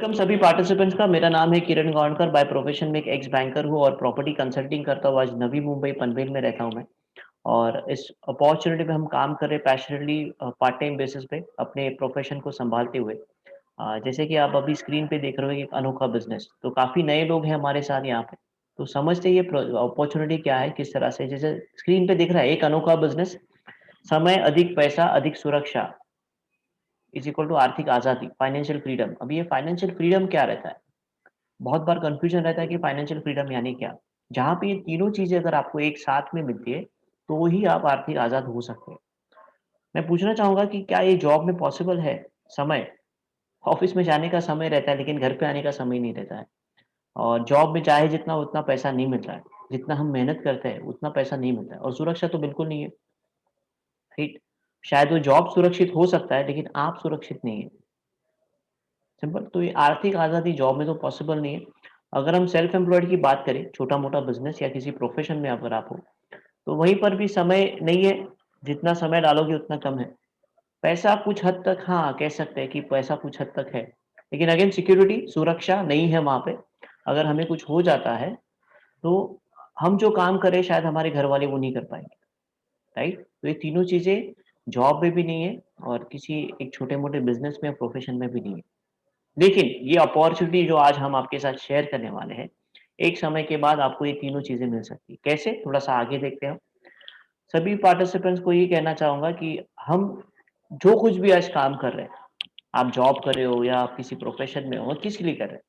Welcome सभी participants का। मेरा नाम है किरण गौनकर। बाय प्रोफेशन में एक एक्स बैंकर हूँ और प्रॉपर्टी कंसल्टिंग करता हूँ। आज नवी मुंबई पनवेल में रहता हूँ मैं। और इस अपॉर्चुनिटी पे हम काम कर रहे हैं पैशनेटली पार्ट टाइम बेसिस पे अपने प्रोफेशन को संभालते हुए। जैसे कि आप अभी स्क्रीन पे देख रहे हो एक अनोखा बिजनेस, तो काफ़ी नए लोग हैं हमारे साथ यहाँ पे। तो समझते ये अपॉर्चुनिटी क्या है, किस तरह से। जैसे स्क्रीन पे दिख रहा है एक अनोखा बिजनेस, समय अधिक पैसा अधिक सुरक्षा इज इक्वल टू आर्थिक आज़ादी, फाइनेंशियल फ्रीडम। अब ये फाइनेंशियल फ्रीडम क्या रहता है? बहुत बार कन्फ्यूजन रहता है कि फाइनेंशियल फ्रीडम यानी क्या? जहाँ पे ये तीनों चीज़ें अगर आपको एक साथ में मिलती है, तो ही आप आर्थिक आज़ाद हो सकते हैं। मैं पूछना चाहूँगा कि क्या ये जॉब में पॉसिबल है? समय, ऑफ़िस में जाने का समय रहता है, लेकिन घर पे आने का समय नहीं रहता है। और जॉब में चाहे जितना उतना पैसा नहीं मिलता है, जितना हम मेहनत करते हैं उतना पैसा नहीं मिलता है और सुरक्षा तो बिल्कुल नहीं है, राइट? शायद वो जॉब सुरक्षित हो सकता है, लेकिन आप सुरक्षित नहीं है। सिंपल। तो ये आर्थिक आज़ादी जॉब में तो पॉसिबल नहीं है। अगर हम सेल्फ एम्प्लॉयड की बात करें, छोटा-मोटा बिज़नेस या किसी प्रोफ़ेशन में अगर आप हो, तो वहीं पर भी समय नहीं है, जितना समय डालोगे उतना कम है। पैसा कुछ हद तक हाँ, कह सकते हैं कि पैसा कुछ हद तक है, लेकिन अगेन सिक्योरिटी, सुरक्षा नहीं है वहाँ पे। अगर हमें कुछ हो जाता है, तो हम जो काम करें शायद हमारे घर वाले वो नहीं कर पाएँगे, राइट? तो ये तीनों चीज़ें जॉब में भी नहीं है और किसी एक छोटे-मोटे बिज़नेस में या प्रोफ़ेशन में भी नहीं है। लेकिन ये अपॉर्च्युनिटी जो आज हम आपके साथ शेयर करने वाले हैं, एक समय के बाद आपको ये तीनों चीज़ें मिल सकती हैं। कैसे? थोड़ा-सा आगे देखते हैं। सभी पार्टिसिपेंट्स को ये कहना चाहूँगा कि हम जो कुछ भी आज काम कर रहे हैं, आप जॉब कर रहे हो या आप किसी प्रोफ़ेशन में हो, किस लिए कर रहे हैं?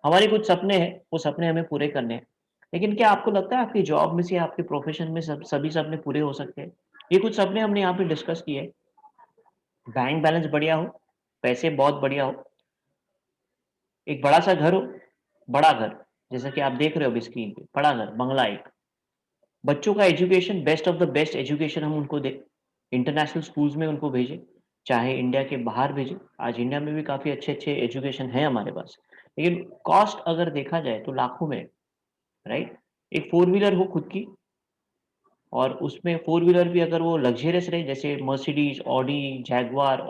हमारे कुछ सपने हैं, वो सपने हमें पूरे करने हैं। लेकिन क्या आपको लगता है आपकी जॉब में से या आपके प्रोफ़ेशन में सभी सपने पूरे हो सकते हैं? ये कुछ सपने हमने यहाँ पे डिस्कस किए हैं। बैंक बैलेंस बढ़िया हो, पैसे बहुत बढ़िया हो, एक बड़ा-सा घर हो, बड़ा घर, जैसा कि आप देख रहे हो अभी स्क्रीन पे, बड़ा घर, बंगला एक। बच्चों का education best of the best education हम उनको दें, इंटरनेशनल स्कूल्स में उनको भेजें, चाहे इंडिया के बाहर भेजें। आज इंडिया में भी काफ़ी अच्छे-अच्छे एजुकेशन हैं हमारे पास, लेकिन कॉस्ट अगर देखा जाए तो लाखों में है, राइट? एक फ़ोर व्हीलर हो खुद की और उसमें फ़ोर व्हीलर भी अगर वो लग्ज़रियस रहे जैसे मर्सिडीज़, ऑडी, जैगुआर,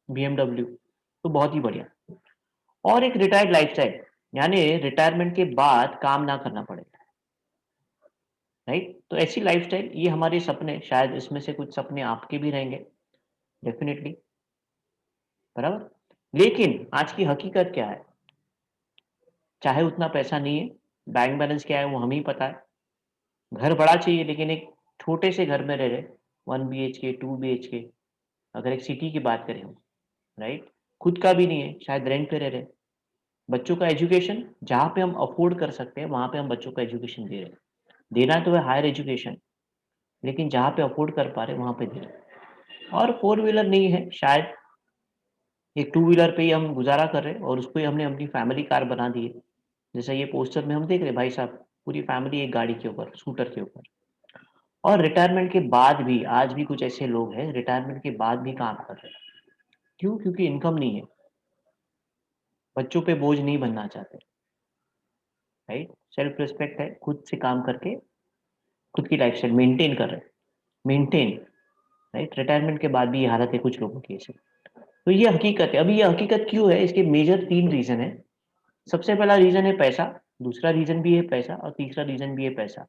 बीएमडब्ल्यू, तो बहुत ही बढ़िया। और एक रिटायर्ड लाइफ़स्टाइल, यानी रिटायरमेंट के बाद काम ना करना पड़े। राइट? तो ऐसी लाइफ़स्टाइल, ये हमारे सपने, शायद इसमें से कुछ सपने आपके भी रहेंगे, डेफ़िनिटली, बराबर? लेकिन आज की हकीकत क्या है? चाहे उतना पैसा नहीं है, बैंक बैलेंस क्या है वो हमें ही पता है। घर बड़ा चाहिए लेकिन एक छोटे से घर में रह रहे, 1 बीएचके, 2 बीएचके, अगर एक सिटी की बात करें हम, राइट? खुद का भी नहीं है, शायद रेंट पे रह रहे। बच्चों का एजुकेशन जहाँ पे हम अफ़ोर्ड कर सकते हैं, वहाँ पे हम बच्चों को एजुकेशन दे रहे हैं। देना तो है हायर एजुकेशन, लेकिन जहाँ पे अफ़ोर्ड कर पा रहे हैं, वहाँ पे दे रहे हैं। और फ़ोर व्हीलर नहीं है, शायद एक टू व्हीलर पे ही हम गुज़ारा कर रहे हैं और उसको ही हमने अपनी फैमिली कार बना दी है। जैसा ये पोस्टर में हम देख रहे हैं भाई साहब, पूरी फैमिली एक गाड़ी के ऊपर, स्कूटर के ऊपर। और रिटायरमेंट के बाद भी आज भी कुछ ऐसे लोग हैं, रिटायरमेंट के बाद भी काम कर रहे हैं। क्यों? क्योंकि इनकम नहीं है, बच्चों पे बोझ नहीं बनना चाहते, राइट? सेल्फ रिस्पेक्ट है, खुद से काम करके खुद की लाइफ़स्टाइल मेंटेन कर रहे हैं, मेंटेन, राइट? रिटायरमेंट के बाद भी ये हालत है कुछ लोगों की ऐसे। तो ये हकीकत है। अभी ये हकीकत क्यों है? इसके मेजर 3 रीज़न हैं। सबसे पहला रीज़न है पैसा, दूसरा रीज़न भी है पैसा और तीसरा रीज़न भी है पैसा,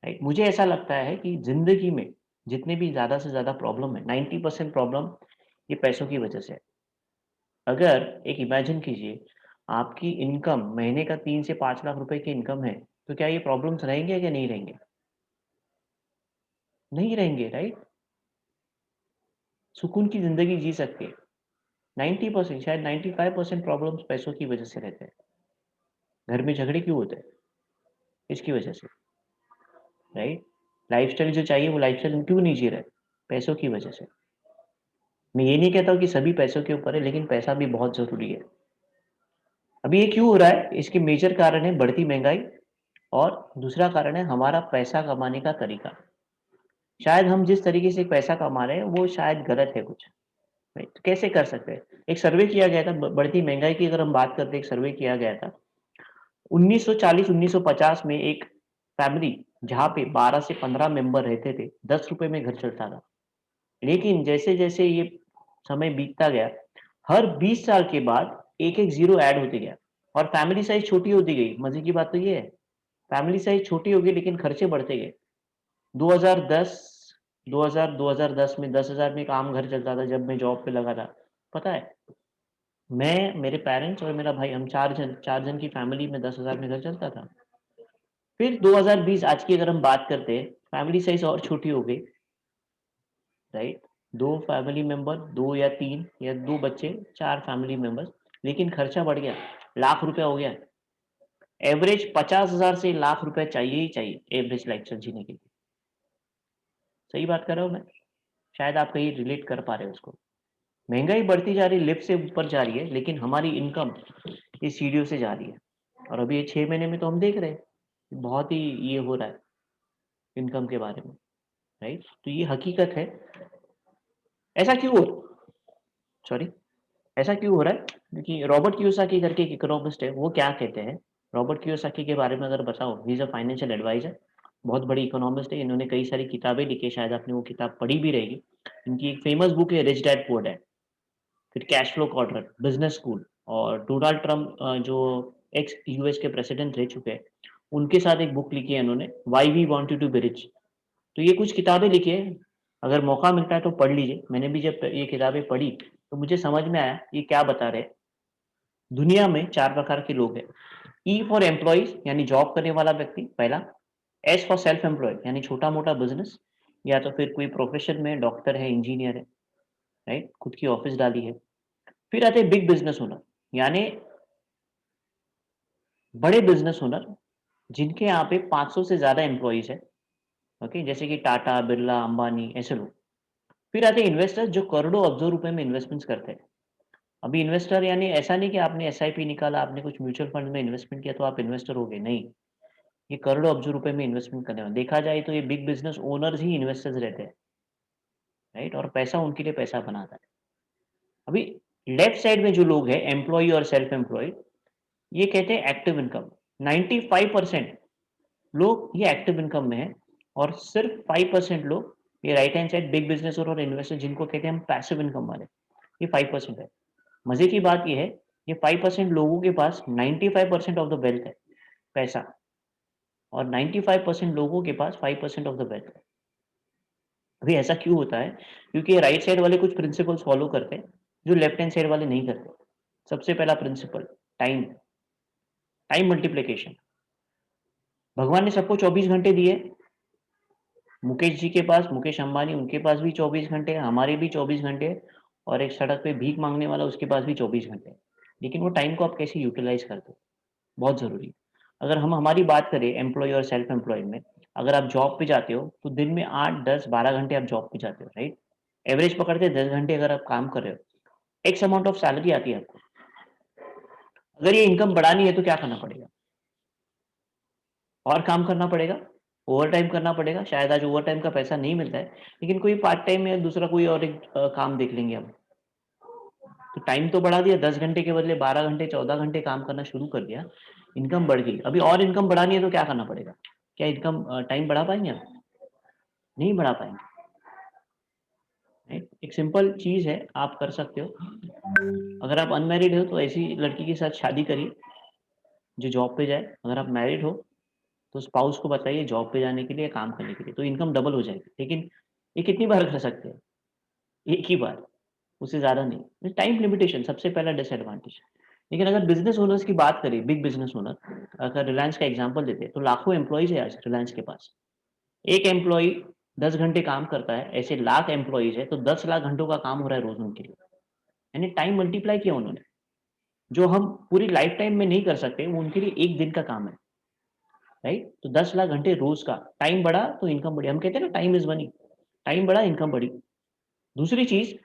राइट? मुझे ऐसा लगता है कि ज़िंदगी में जितने भी ज़्यादा से ज़्यादा प्रॉब्लम है, 90% प्रॉब्लम ये पैसों की वज़ह से है। अगर एक इमेजिन कीजिए, आपकी इनकम महीने का 3 से 5 लाख रुपए की इनकम है, तो क्या ये प्रॉब्लम्स रहेंगे या नहीं रहेंगे? नहीं रहेंगे, राइट? सुकून की ज़िंदगी जी सकते हैं। 90% शायद 95% प्रॉब्लम्स पैसों की वज़ह से रहते हैं। घर में झगड़े क्यों होते हैं? इसकी वज़ह से, राइट? लाइफ़स्टाइल जो चाहिए वो लाइफ़स्टाइल हम क्यों नहीं जी रहे? पैसों की वज़ह से। मैं ये नहीं कहता हूँ कि सभी पैसों के ऊपर है, लेकिन पैसा भी बहुत ज़रूरी है। अभी ये क्यों हो रहा है? इसके मेजर कारण है बढ़ती महँगाई और दूसरा कारण है हमारा पैसा कमाने का तरीका। शायद हम जिस तरीके से पैसा कमा रहे हैं, वो शायद गलत है कुछ, राइट? तो कैसे कर सकते हैं? एक सर्वे किया गया था, बढ़ती महँगाई की अगर हम बात करते हैं, एक सर्वे किया गया था। 1940-1950 में एक फैमिली जहाँ पे 12 से 15 मेंबर रहते थे, ₹10 में घर चलता था। लेकिन जैसे-जैसे ये समय बीतता गया, हर 20 साल के बाद एक-एक ज़ीरो ऐड होते गया और फैमिली साइज़ छोटी होती गई। मज़े की बात तो ये है, फैमिली साइज़ छोटी हो गई लेकिन खर्चे बढ़ते गए। 2010 2010 में 10,000 में एक आम घर चलता था जब मैं जॉब पे लगा था। पता है, मैं, मेरे पेरेंट्स और मेरा भाई हम 4 जन की फैमिली में 10,000 में घर चलता था। फिर 2020 आज की अगर हम बात करते हैं, फैमिली साइज़ और छोटी हो गई, राइट? 2 फैमिली मेंबर, 2 या 3 या 2 बच्चे, 4 फैमिली मेंबर्स, लेकिन खर्चा बढ़ गया, लाख रुपया हो गया। एवरेज 50,000 से लाख रुपए चाहिए ही चाहिए, एवरेज लाइफ़स्टाइल जीने के लिए। सही बात कर रहा हूँ मैं? शायद आप कहीं रिलेट कर पा रहे हो उसको। महँगाई बढ़ती जा रही है, लिफ्ट से ऊपर जा रही है, लेकिन हमारी इनकम इस सीढ़ियों से जा रही है। और अभी ये 6 महीने में तो हम देख रहे हैं, बहुत ही ये हो रहा है इनकम के बारे में, राइट? तो ये हकीकत है। ऐसा क्यों हो सॉरी ऐसा क्यों हो रहा है? क्योंकि रॉबर्ट कियोसाकी करके एक इकोनॉमिस्ट है, वो क्या कहते हैं, रॉबर्ट कियोसाकी के बारे में अगर बताऊँ, he is a financial adviser, बहुत बड़ी इकोनॉमिस्ट है, इन्होंने कई सारी किताबें लिखी है, शायद आपने वो किताब पढ़ी भी रहेगी। इनकी एक फेमस बुक है रिच डैड पुअर डैड, फिर cash flow quadrant, business school और डोनाल्ड ट्रम्प जो एक्स यूएस के प्रेसिडेंट रह चुके हैं, उनके साथ एक बुक लिखी है इन्होंने, why we want you to be rich. तो ये कुछ किताबें लिखी है, अगर मौका मिलता है तो पढ़ लीजिए। मैंने भी जब ये किताबें पढ़ी, तो मुझे समझ में आया ये क्या बता रहे हैं। दुनिया में 4 प्रकार के लोग हैं। ई फॉर एम्प्लॉइज़ यानी जॉब करने वाला व्यक्ति पहला, एस फॉर सेल्फ एम्प्लॉयड यानी छोटा-मोटा बिज़नेस या तो फिर कोई प्रोफ़ेशन में डॉक्टर है, इंजीनियर है, राइट? खुद की ऑफ़िस डाली है। फिर आते हैं बिग बिज़नेस ओनर यानी बड़े बिज़नेस ओनर जिनके यहाँ पे 500 से ज़्यादा एम्प्लॉइज़ हैं, ओके? जैसे कि टाटा, बिरला, अंबानी ऐसे लोग। फिर आते हैं इन्वेस्टर्स जो करोड़ों अरबों रुपए में इन्वेस्टमेंट्स करते हैं। अभी इन्वेस्टर यानी ऐसा नहीं कि आपने एसआईपी निकाला, आपने कुछ म्यूचुअल फंड में इन्वेस्टमेंट किया तो आप इन्वेस्टर हो गए, नहीं। ये करोड़ों अब्ज़ों रुपए में इन्वेस्टमेंट करने वाले। देखा जाए तो ये बिग बिज़नेस ओनर्स ही इन्वेस्टर्स रहते हैं, राइट? और पैसा उनके लिए पैसा बनाता है। अभी लेफ्ट साइड में जो लोग हैं एम्प्लॉयी और सेल्फ एम्प्लॉयड, ये कहते हैं एक्टिव इनकम। 95% लोग ये एक्टिव इनकम में हैं और सिर्फ 5% लोग ये right hand side big business और इन्वेस्टर जिनको कहते हैं हम पैसिव इनकम वाले, ये 5% है। मज़े की बात ये है, ये 5% लोगों के पास 95% ऑफ द वेल्थ है, पैसा और 95% लोगों के पास 5% ऑफ द वेल्थ है। अभी ऐसा क्यों होता है? क्योंकि राइट साइड वाले कुछ प्रिंसिपल्स फॉलो करते हैं, जो लेफ्ट हैंड साइड वाले नहीं करते। सबसे पहला प्रिंसिपल टाइम, टाइम मल्टीप्लिकेशन। भगवान ने सबको 24 घंटे दिए। मुकेश जी के पास, मुकेश अंबानी उनके पास भी 24 घंटे हैं, हमारे भी 24 घंटे हैं और एक सड़क पे भीख माँगने वाला उसके पास भी 24 घंटे हैं। लेकिन वो टाइम को आप कैसे यूटिलाइज़ करते हो? बहुत ज़रूरी है। अगर हम हमारी बात करें एम्प्लॉयी और सेल्फ एम्प्लॉयड में, अगर आप जॉब पे जाते हो, तो दिन में 8, 10, 12 घंटे आप जॉब पे जाते हो, राइट? एवरेज पकड़ते हैं 10 घंटे अगर आप काम कर रहे हो, एक्स अमाउंट ऑफ सैलरी आती है आपको। अगर ये इनकम बढ़ानी है तो क्या करना पड़ेगा? और काम करना पड़ेगा, ओवरटाइम करना पड़ेगा, शायद आज ओवरटाइम का पैसा नहीं मिलता है, लेकिन कोई पार्ट टाइम या दूसरा कोई और एक काम देख लेंगे हम। तो टाइम तो बढ़ा दिया, 10 घंटे के बदले 12 घंटे, 14 घंटे काम करना शुरू कर दिया, इनकम बढ़ गई। अभी और इनकम बढ़ानी है तो क्या करना पड़ेगा? क्या इनकम टाइम बढ़ा पाएँगे आप? नहीं बढ़ा पाएँगे, राइट? एक सिंपल चीज़ है, आप कर सकते हो। अगर आप अनमैरिड हो तो ऐसी लड़की के साथ शादी करिए, जो जॉब पे जाए। अगर आप मैरिड हो, तो स्पाउस को बताइए जॉब पे जाने के लिए, काम करने के लिए, तो इनकम डबल हो जाएगी। लेकिन ये कितनी बार कर सकते हैं? एक ही बार, उससे ज़्यादा नहीं। टाइम लिमिटेशन सबसे पहला डिसएडवांटेज। लेकिन अगर बिज़नेस ओनर्स की बात करें, बिग बिज़नेस ओनर, अगर रिलायंस का एग्ज़ाम्पल देते हैं, तो लाखों एम्प्लॉइज़ है आज रिलायंस के पास। एक एम्प्लॉयी 10 घंटे काम करता है, ऐसे लाख एम्प्लॉइज़ है, तो 10 लाख घंटों का काम हो रहा है रोज़ उनके लिए। यानी टाइम मल्टीप्लाई किया उन्होंने। जो हम पूरी लाइफ़ टाइम में नहीं कर सकते, वो उनके लिए 1 दिन का काम है, राइट? तो 10 लाख घंटे रोज़ का, टाइम बढ़ा तो इनकम बढ़ी। हम कहते हैं ना टाइम इज़ मनी, टाइम बढ़ा इनकम बढ़ी। दूसरी चीज़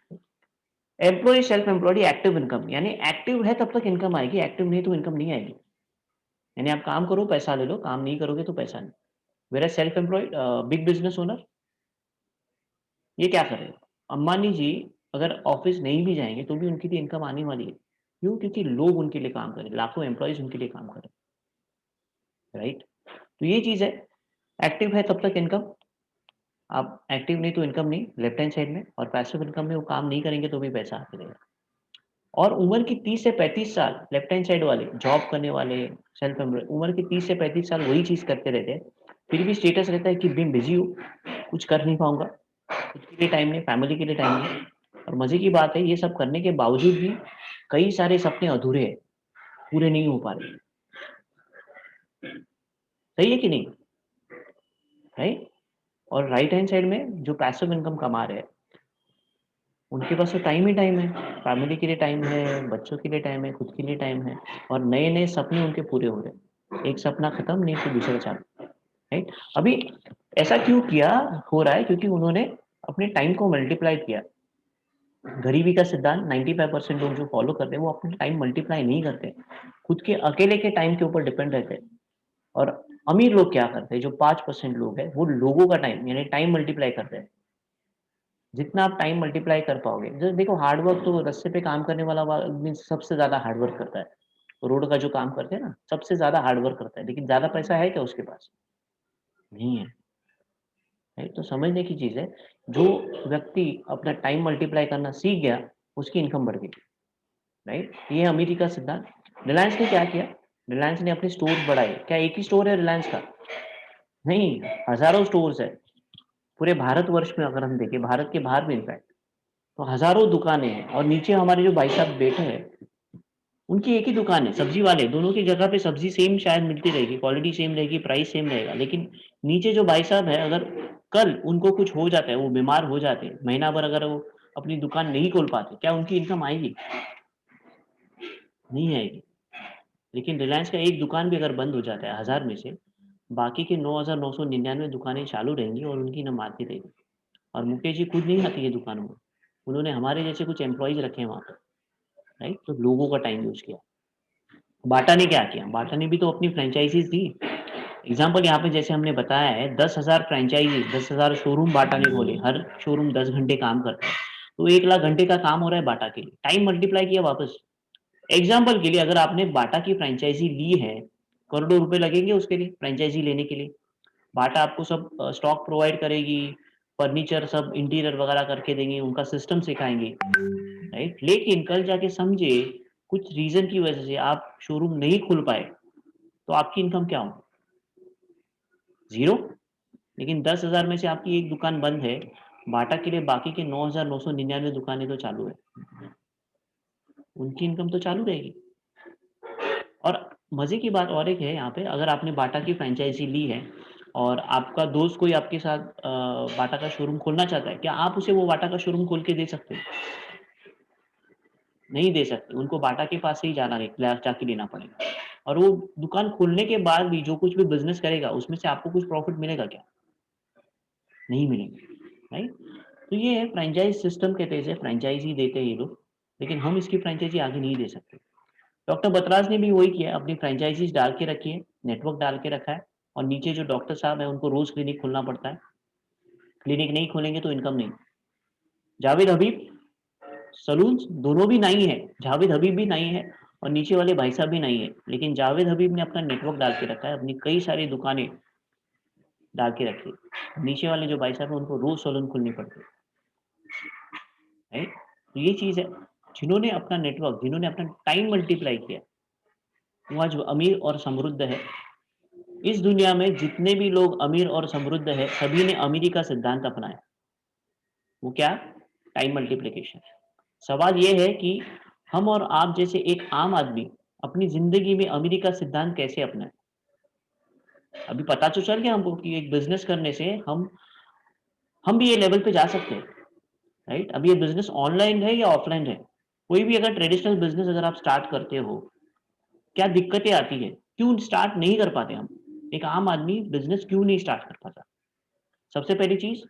employee self employed active income यानी एक्टिव है तब तक इनकम आएगी, एक्टिव नहीं तो इनकम नहीं आएगी। यानी आप काम करो, पैसा ले लो, काम नहीं करोगे तो पैसा नहीं। Whereas self employed big business owner ये क्या कर रहे हैं? अंबानी जी अगर ऑफ़िस नहीं भी जाएँगे तो भी उनकी भी इनकम आने वाली है। क्यों? क्योंकि लोग उनके लिए काम कर रहे हैं, लाखों एम्प्लॉइज़ उनके लिए काम कर रहे हैं, राइट? तो ये चीज़ है, एक्टिव है तब तक इनकम, आप एक्टिव नहीं तो इनकम नहीं, लेफ्ट हैंड साइड में और पैसिव इनकम में वो काम नहीं करेंगे तो भी पैसा आते रहेगा। और उम्र की 30 से 35 साल लेफ्ट हैंड साइड वाले जॉब करने वाले सेल्फ एम्प्लॉयड उम्र के 30 से 35 साल वही चीज़ करते रहते हैं। फिर भी स्टेटस रहता है कि मैं बिज़ी हूँ, कुछ कर नहीं पाऊँगा, खुद के लिए टाइम नहीं, फैमिली के लिए टाइम नहीं। और मज़े की बात है ये सब करने के बावजूद भी कई सारे सपने अधूरे हैं, पूरे नहीं हो पा रहे। सही है कि नहीं? राइट? और राइट हैंड साइड में जो पैसिव इनकम कमा रहे हैं, उनके पास तो टाइम ही टाइम है। फैमिली के लिए टाइम है, बच्चों के लिए टाइम है, खुद के लिए टाइम है और नए-नए सपने उनके पूरे हो रहे हैं। एक सपना खत्म नहीं तो दूसरा चालू, राइट? अभी ऐसा क्यों किया हो रहा है क्योंकि उन्होंने अपने टाइम को मल्टीप्लाई किया। गरीबी का सिद्धांत 95% लोग जो फॉलो करते हैं वो अपना टाइम मल्टीप्लाई नहीं करते। खुद के अकेले के टाइम के ऊपर डिपेंड रहते हैं। और अमीर लोग क्या करते हैं जो 5% लोग हैं वो लोगों का टाइम यानी टाइम मल्टीप्लाई करते हैं। जितना आप टाइम मल्टीप्लाई कर पाओगे जो देखो हार्ड वर्क तो रस्ते पे काम करने वाला आदमी सबसे ज़्यादा हार्ड वर्क करता है। रोड का जो काम करते हैं ना सबसे ज़्यादा हार्ड वर्क करता है लेकिन ज़्यादा पैसा है क्या उसके पास? नहीं है। राइट? तो समझने की चीज़ है, जो व्यक्ति अपना टाइम मल्टीप्लाई करना सीख गया, उसकी इनकम बढ़ गई, राइट? ये है अमीरी का सिद्धांत। रिलायंस ने क्या किया? रिलायंस ने अपने स्टोर्स बढ़ाए। क्या एक ही स्टोर है रिलायंस का? नहीं, हज़ारों स्टोर्स है। पूरे भारतवर्ष में अगर हम देखें, भारत के बाहर भी इनफैक्ट, तो हज़ारों दुकानें हैं और नीचे हमारे जो भाई साहब बैठे हैं, उनकी एक ही दुकान है, सब्जी वाले, दोनों की जगह पे सब्जी सेम शायद मिलती रहेगी, क्वालिटी सेम रहेगी, प्राइस सेम रहेगा, लेकिन नीचे जो भाई साहब है, अगर कल उनको कुछ हो जाता है, वो बीमार हो जाते हैं, महीना भर अगर वो अपनी दुकान नहीं खोल पाते, क्या उनकी इनकम आएगी? नहीं आएगी। लेकिन रिलायंस का एक दुकान भी अगर बंद हो जाता है 1000 में से, बाकी के 9999 दुकानें चालू रहेंगी और उनकी इनकम आती रहेगी। और मुकेश जी खुद नहीं आती है दुकानों में, उन्होंने हमारे जैसे कुछ एम्प्लॉइज़ रखे हैं वहाँ पे, राइट? तो लोगों का टाइम यूज़ किया। बाटा ने क्या किया? बाटा ने भी तो अपनी फ्रैंचाइज़ीज़ दी। एग्ज़ाम्पल यहाँ पे जैसे हमने बताया है 10,000 फ्रैंचाइज़ी 10,000 शोरूम बाटा ने खोले, हर शोरूम 10 घंटे काम करता है। तो 1 लाख घंटे का काम हो रहा है बाटा के लिए, टाइम मल्टीप्लाई किया वापस। एग्ज़ाम्पल के लिए अगर आपने बाटा की फ्रैंचाइज़ी ली है, करोड़ों रुपए लगेंगे उसके लिए फ्रैंचाइज़ी लेने के लिए। बाटा आपको सब स्टॉक प्रोवाइड करेगी, फर्नीचर सब इंटीरियर वगैरह करके देंगे, उनका सिस्टम सिखाएँगे, राइट? लेकिन कल जाके समझे कुछ रीज़न की वजह से आप शोरूम नहीं खोल पाए, तो आपकी इनकम क्या होगी? ज़ीरो। लेकिन 10,000 में से आपकी एक दुकान बंद है, बाटा के लिए बाकी के 9,999 दुकानें तो चालू है, उनकी इनकम तो चालू रहेगी। और मज़े की बात और एक है यहाँ पे अगर आपने बाटा की फ्रैंचाइज़ी ली है और आपका दोस्त कोई आपके साथ बाटा का शोरूम खोलना चाहता है, क्या आप उसे वो बाटा का शोरूम खोल के दे सकते हो? नहीं दे सकते, उनको बाटा के पास से ही जाके लेना पड़ेगा। और वो दुकान खोलने के बाद भी जो कुछ भी बिज़नेस करेगा, उसमें से आपको कुछ प्रॉफ़िट मिलेगा क्या? नहीं मिलेगा, राइट? तो ये है फ्रैंचाइज़ सिस्टम कहते हैं इसे, फ्रैंचाइज़ी देते हैं ये लोग, लेकिन हम इसकी फ्रैंचाइज़ी आगे नहीं दे सकते। डॉक्टर बतराज ने भी वही किया है, अपनी फ्रैंचाइज़ीज़ डाल के रखी है, नेटवर्क डाल के रखा है और नीचे जो डॉक्टर साहब हैं, उनको रोज़ क्लिनिक खोलना पड़ता है। क्लिनिक नहीं खोलेंगे तो इनकम नहीं। जावेद हबीब, सलून्स दोनों भी नहीं है, जावेद हबीब भी नहीं है और नीचे वाले भाई साहब भी नहीं है, लेकिन जावेद हबीब ने अपना नेटवर्क डाल के रखा है, अपनी कई सारी दुकानें डाल के रखी है। नीचे वाले जो भाई साहब हैं, उनको रोज़ सैलून खोलनी पड़ती है, राइट? तो ये चीज़ है, जिन्होंने अपना नेटवर्क, जिन्होंने अपना टाइम मल्टीप्लाई किया, वो आज अमीर और समृद्ध है। इस दुनिया में जितने भी लोग अमीर और समृद्ध है, सभी ने अमीरी का सिद्धांत अपनाया। वो क्या? Time multiplication. सवाल ये है कि हम और आप जैसे एक आम आदमी अपनी ज़िंदगी में अमीरी का सिद्धांत कैसे अपनाएँ? अभी पता तो चल गया हमको कि एक बिज़नेस करने से हम भी ये लेवल पे जा सकते हैं, राइट? अब ये बिज़नेस ऑनलाइन है या ऑफ़लाइन है? कोई भी अगर ट्रेडिशनल बिज़नेस अगर आप स्टार्ट करते हो, क्या दिक्कतें आती हैं? क्यों स्टार्ट नहीं कर पाते हम? एक आम आदमी बिज़नेस क्यों नहीं स्टार्ट कर पाता? सबसे पहली चीज़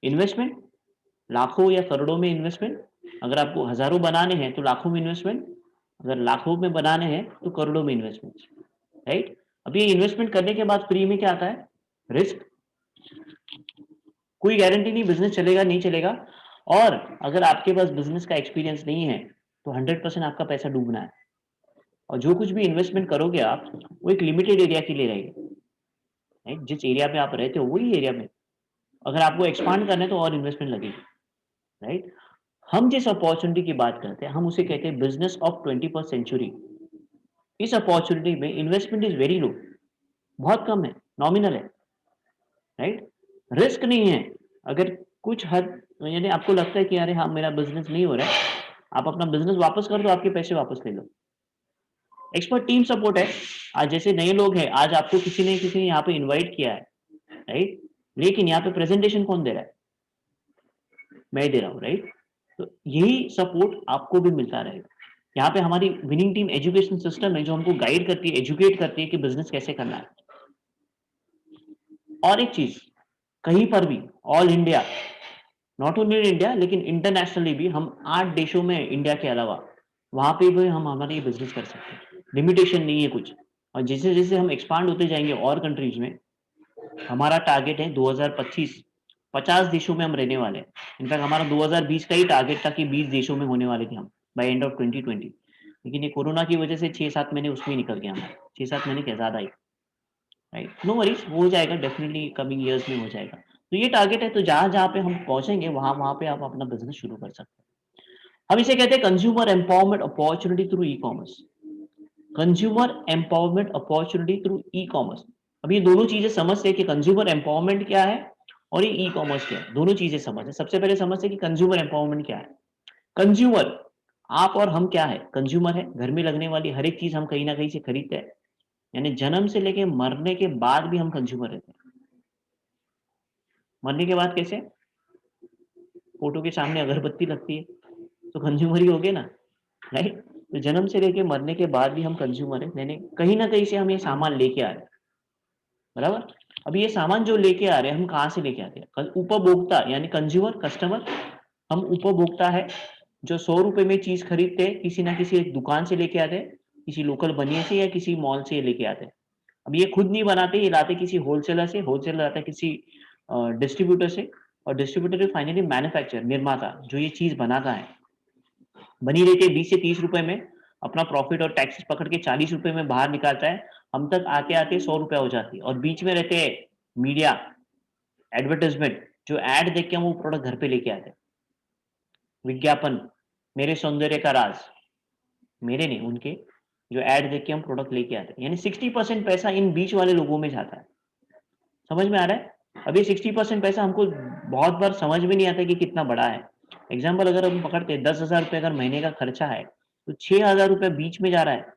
इन्वेस्टमेंट, लाखों या करोड़ों में इन्वेस्टमेंट। अगर आपको हज़ारों बनाने हैं तो लाखों में इन्वेस्टमेंट, अगर लाखों में बनाने हैं तो करोड़ों में इन्वेस्टमेंट, राइट? अब ये इन्वेस्टमेंट करने के बाद फ्री में क्या आता है? रिस्क। कोई गारंटी नहीं बिज़नेस चलेगा, नहीं चलेगा और अगर आपके पास बिज़नेस का एक्सपीरियंस नहीं है, तो 100% आपका पैसा डूबना है और जो कुछ भी इन्वेस्टमेंट करोगे आप, वो एक लिमिटेड एरिया के लिए रहेगी, राइट? जिस एरिया में आप रहते हो, वही एरिया में। अगर आपको एक्सपांड करना है तो और इन्वेस्टमेंट लगेगी, राइट? हम जिस अपॉर्चुनिटी की बात करते हैं, हम उसे कहते हैं बिजनेस ऑफ 21st सेंचुरी। इस अपॉर्चुनिटी में इन्वेस्टमेंट इज वेरी लो, बहुत कम है, नॉमिनल है, राइट? रिस्क नहीं है। अगर कुछ हद यानी आपको लगता है कि अरे हाँ, मेरा बिजनेस नहीं हो रहा है, आप अपना बिजनेस वापस कर दो, आपके पैसे वापस ले लो। एक्सपर्ट टीम सपोर्ट है। आज जैसे नए लोग हैं, आज आपको किसी ने यहाँ पे इनवाइट किया है, राइट? लेकिन यहाँ पे प्रेजेंटेशन कौन दे रहा है? मैं दे रहा हूँ, राइट? तो यही सपोर्ट आपको भी मिलता रहेगा। यहाँ पे हमारी विनिंग टीम एजुकेशन सिस्टम है जो हमको गाइड करती है, एजुकेट करती है कि बिजनेस कैसे करना है। और एक चीज, कहीं पर भी all India, not only India लेकिन इंटरनेशनली भी हम 8 देशों में, इंडिया के अलावा वहां पे भी हम हमारे ये बिजनेस कर सकते हैं। लिमिटेशन नहीं है कुछ। और जैसे जैसे हम एक्सपांड होते जाएंगे और कंट्रीज में, हमारा टारगेट है 2025 50 देशों में हम रहने वाले हैं। इनफैक्ट हमारा 2020 का ही टारगेट था कि 20 देशों में होने वाले थे हम बाय एंड ऑफ 2020। लेकिन ये कोरोना की वजह से 6-7 महीने उसमें निकल गया हमारा, 6-7 महीने क्या ज़्यादा ही, राइट? नो वरीज, हो जाएगा डेफिनेटली, कमिंग ईयर्स में हो जाएगा। तो ये टारगेट है, तो जहाँ जहाँ पे हम पहुंचेंगे वहां वहां पे आप अपना बिजनेस शुरू कर सकते हैं। हम इसे कहते हैं consumer empowerment opportunity through e commerce. Consumer empowerment opportunity through e commerce. अब ये दोनों चीजें समझते हैं कि कंज्यूमर एम्पावरमेंट क्या है और ये ई कॉमर्स क्या है। दोनों चीजें समझते, सबसे पहले समझते हैं कि कंज्यूमर एम्पावरमेंट क्या है। कंज्यूमर, आप और हम क्या है? कंज्यूमर है, घर में लगने वाली हर एक चीज हम कहीं ना कहीं से खरीदते हैं। यानी जन्म से लेके मरने के बाद भी हम कंज्यूमर रहते हैं। मरने के बाद कैसे? फोटो के सामने अगरबत्ती लगती है तो कंज्यूमर ही हो गए ना, राइट? तो जन्म से लेके मरने के बाद भी हम कंज्यूमर है, यानी कहीं ना कहीं से हम ये सामान लेके आ रहे हैं, बराबर? अब ये सामान जो लेके आ रहे हैं, हम कहाँ से लेके आते हैं? उपभोक्ता यानी कंज्यूमर, कस्टमर। हम उपभोक्ता है जो 100 रुपए में चीज खरीदते हैं, किसी ना किसी एक दुकान से लेके आते हैं, किसी लोकल बनिए से या किसी मॉल से लेके आते हैं। अब ये खुद नहीं बनाते, ये लाते किसी होलसेलर से, होलसेलर लाता है किसी डिस्ट्रीब्यूटर से, और डिस्ट्रीब्यूटर फाइनली मैन्युफैक्चर, निर्माता जो ये चीज बनाता है, बनी रहती है 20 से 30 रुपए में, अपना प्रॉफिट और टैक्सेस पकड़ के 40 रुपए में बाहर निकालता है। हम तक आते आते 100 रुपया हो जाती है, और बीच में रहते हैं मीडिया, एडवर्टाइजमेंट, जो एड देख के हम वो प्रोडक्ट घर पे लेके आते हैं। विज्ञापन, मेरे सौंदर्य का राज, मेरे नहीं उनके, जो एड देख के हम प्रोडक्ट लेके आते हैं। यानी 60% पैसा इन बीच वाले लोगों में जाता है। समझ में आ रहा है? अभी 60% पैसा हमको बहुत बार समझ में नहीं आता कि कितना बड़ा है। एग्जाम्पल अगर हम पकड़ते हैं, 10,000 रुपये अगर महीने का खर्चा है, तो 6,000 रुपये बीच में जा रहा है।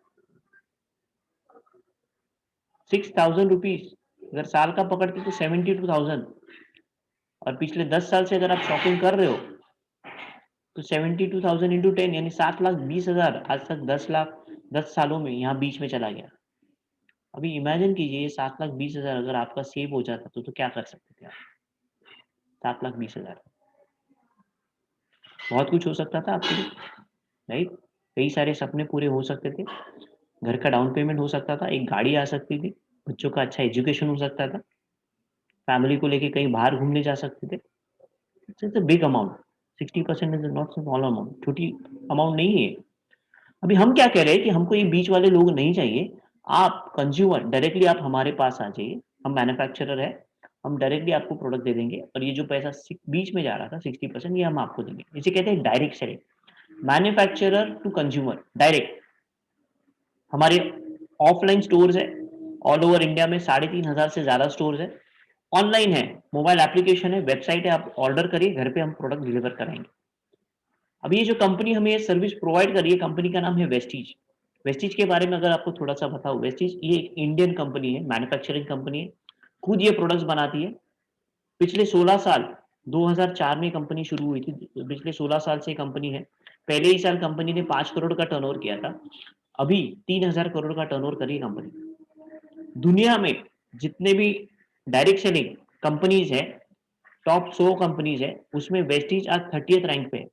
6,000 रुपीज अगर साल का पकड़ते तो 72,000, और पिछले 10 साल से अगर आप शॉपिंग कर रहे हो तो 72,000 इंटू 10 यानी 7,20,000, आज तक 10 लाख 10 सालों में यहाँ बीच में चला गया। अभी इमेजिन कीजिए, ये 7,20,000 अगर आपका सेव हो जाता तो क्या कर सकते थे आप? 7,20,000, बहुत कुछ हो सकता था आपके लिए, राइट? कई सारे सपने पूरे हो सकते थे, घर का डाउन पेमेंट हो सकता था, एक गाड़ी आ सकती थी, बच्चों का अच्छा एजुकेशन हो सकता था, फैमिली को लेके कहीं बाहर घूमने जा सकते थे। It's a big amount. 60% is not small amount, छोटी अमाउंट नहीं है। अभी हम क्या कह रहे हैं कि हमको ये बीच वाले लोग नहीं चाहिए। आप कंज्यूमर डायरेक्टली आप हमारे पास आ जाइए, हम मैन्युफैक्चरर है, हम डायरेक्टली आपको प्रोडक्ट दे देंगे, और ये जो पैसा बीच में जा रहा था 60%, ये हम आपको देंगे। इसे कहते हैं direct selling, manufacturer to consumer direct. हमारे ऑफलाइन स्टोर्स है, ऑल ओवर इंडिया में 3,500 से ज्यादा स्टोर्स है। ऑनलाइन है, मोबाइल एप्लीकेशन है, वेबसाइट है, आप ऑर्डर करिए, घर पे हम प्रोडक्ट डिलीवर कराएंगे। अब ये जो कंपनी हमें ये सर्विस प्रोवाइड कर रही है, कंपनी का नाम है वेस्टीज। वेस्टीज के बारे में अगर आपको थोड़ा सा बताऊं, वेस्टीज ये एक इंडियन कंपनी है, मैन्युफैक्चरिंग कंपनी है, खुद ये प्रोडक्ट्स बनाती है। पिछले 16 साल, 2004 में कंपनी शुरू हुई थी, पिछले 16 साल से कंपनी है। पहले ही साल कंपनी ने 5 करोड़ का टर्नओवर किया था, अभी 3,000 करोड़ का टर्नओवर कर रही है कंपनी। दुनिया में जितने भी डायरेक्ट सेलिंग कंपनीज है, टॉप 100 कंपनीज है, उसमें वेस्टीज आज 30th रैंक पे है,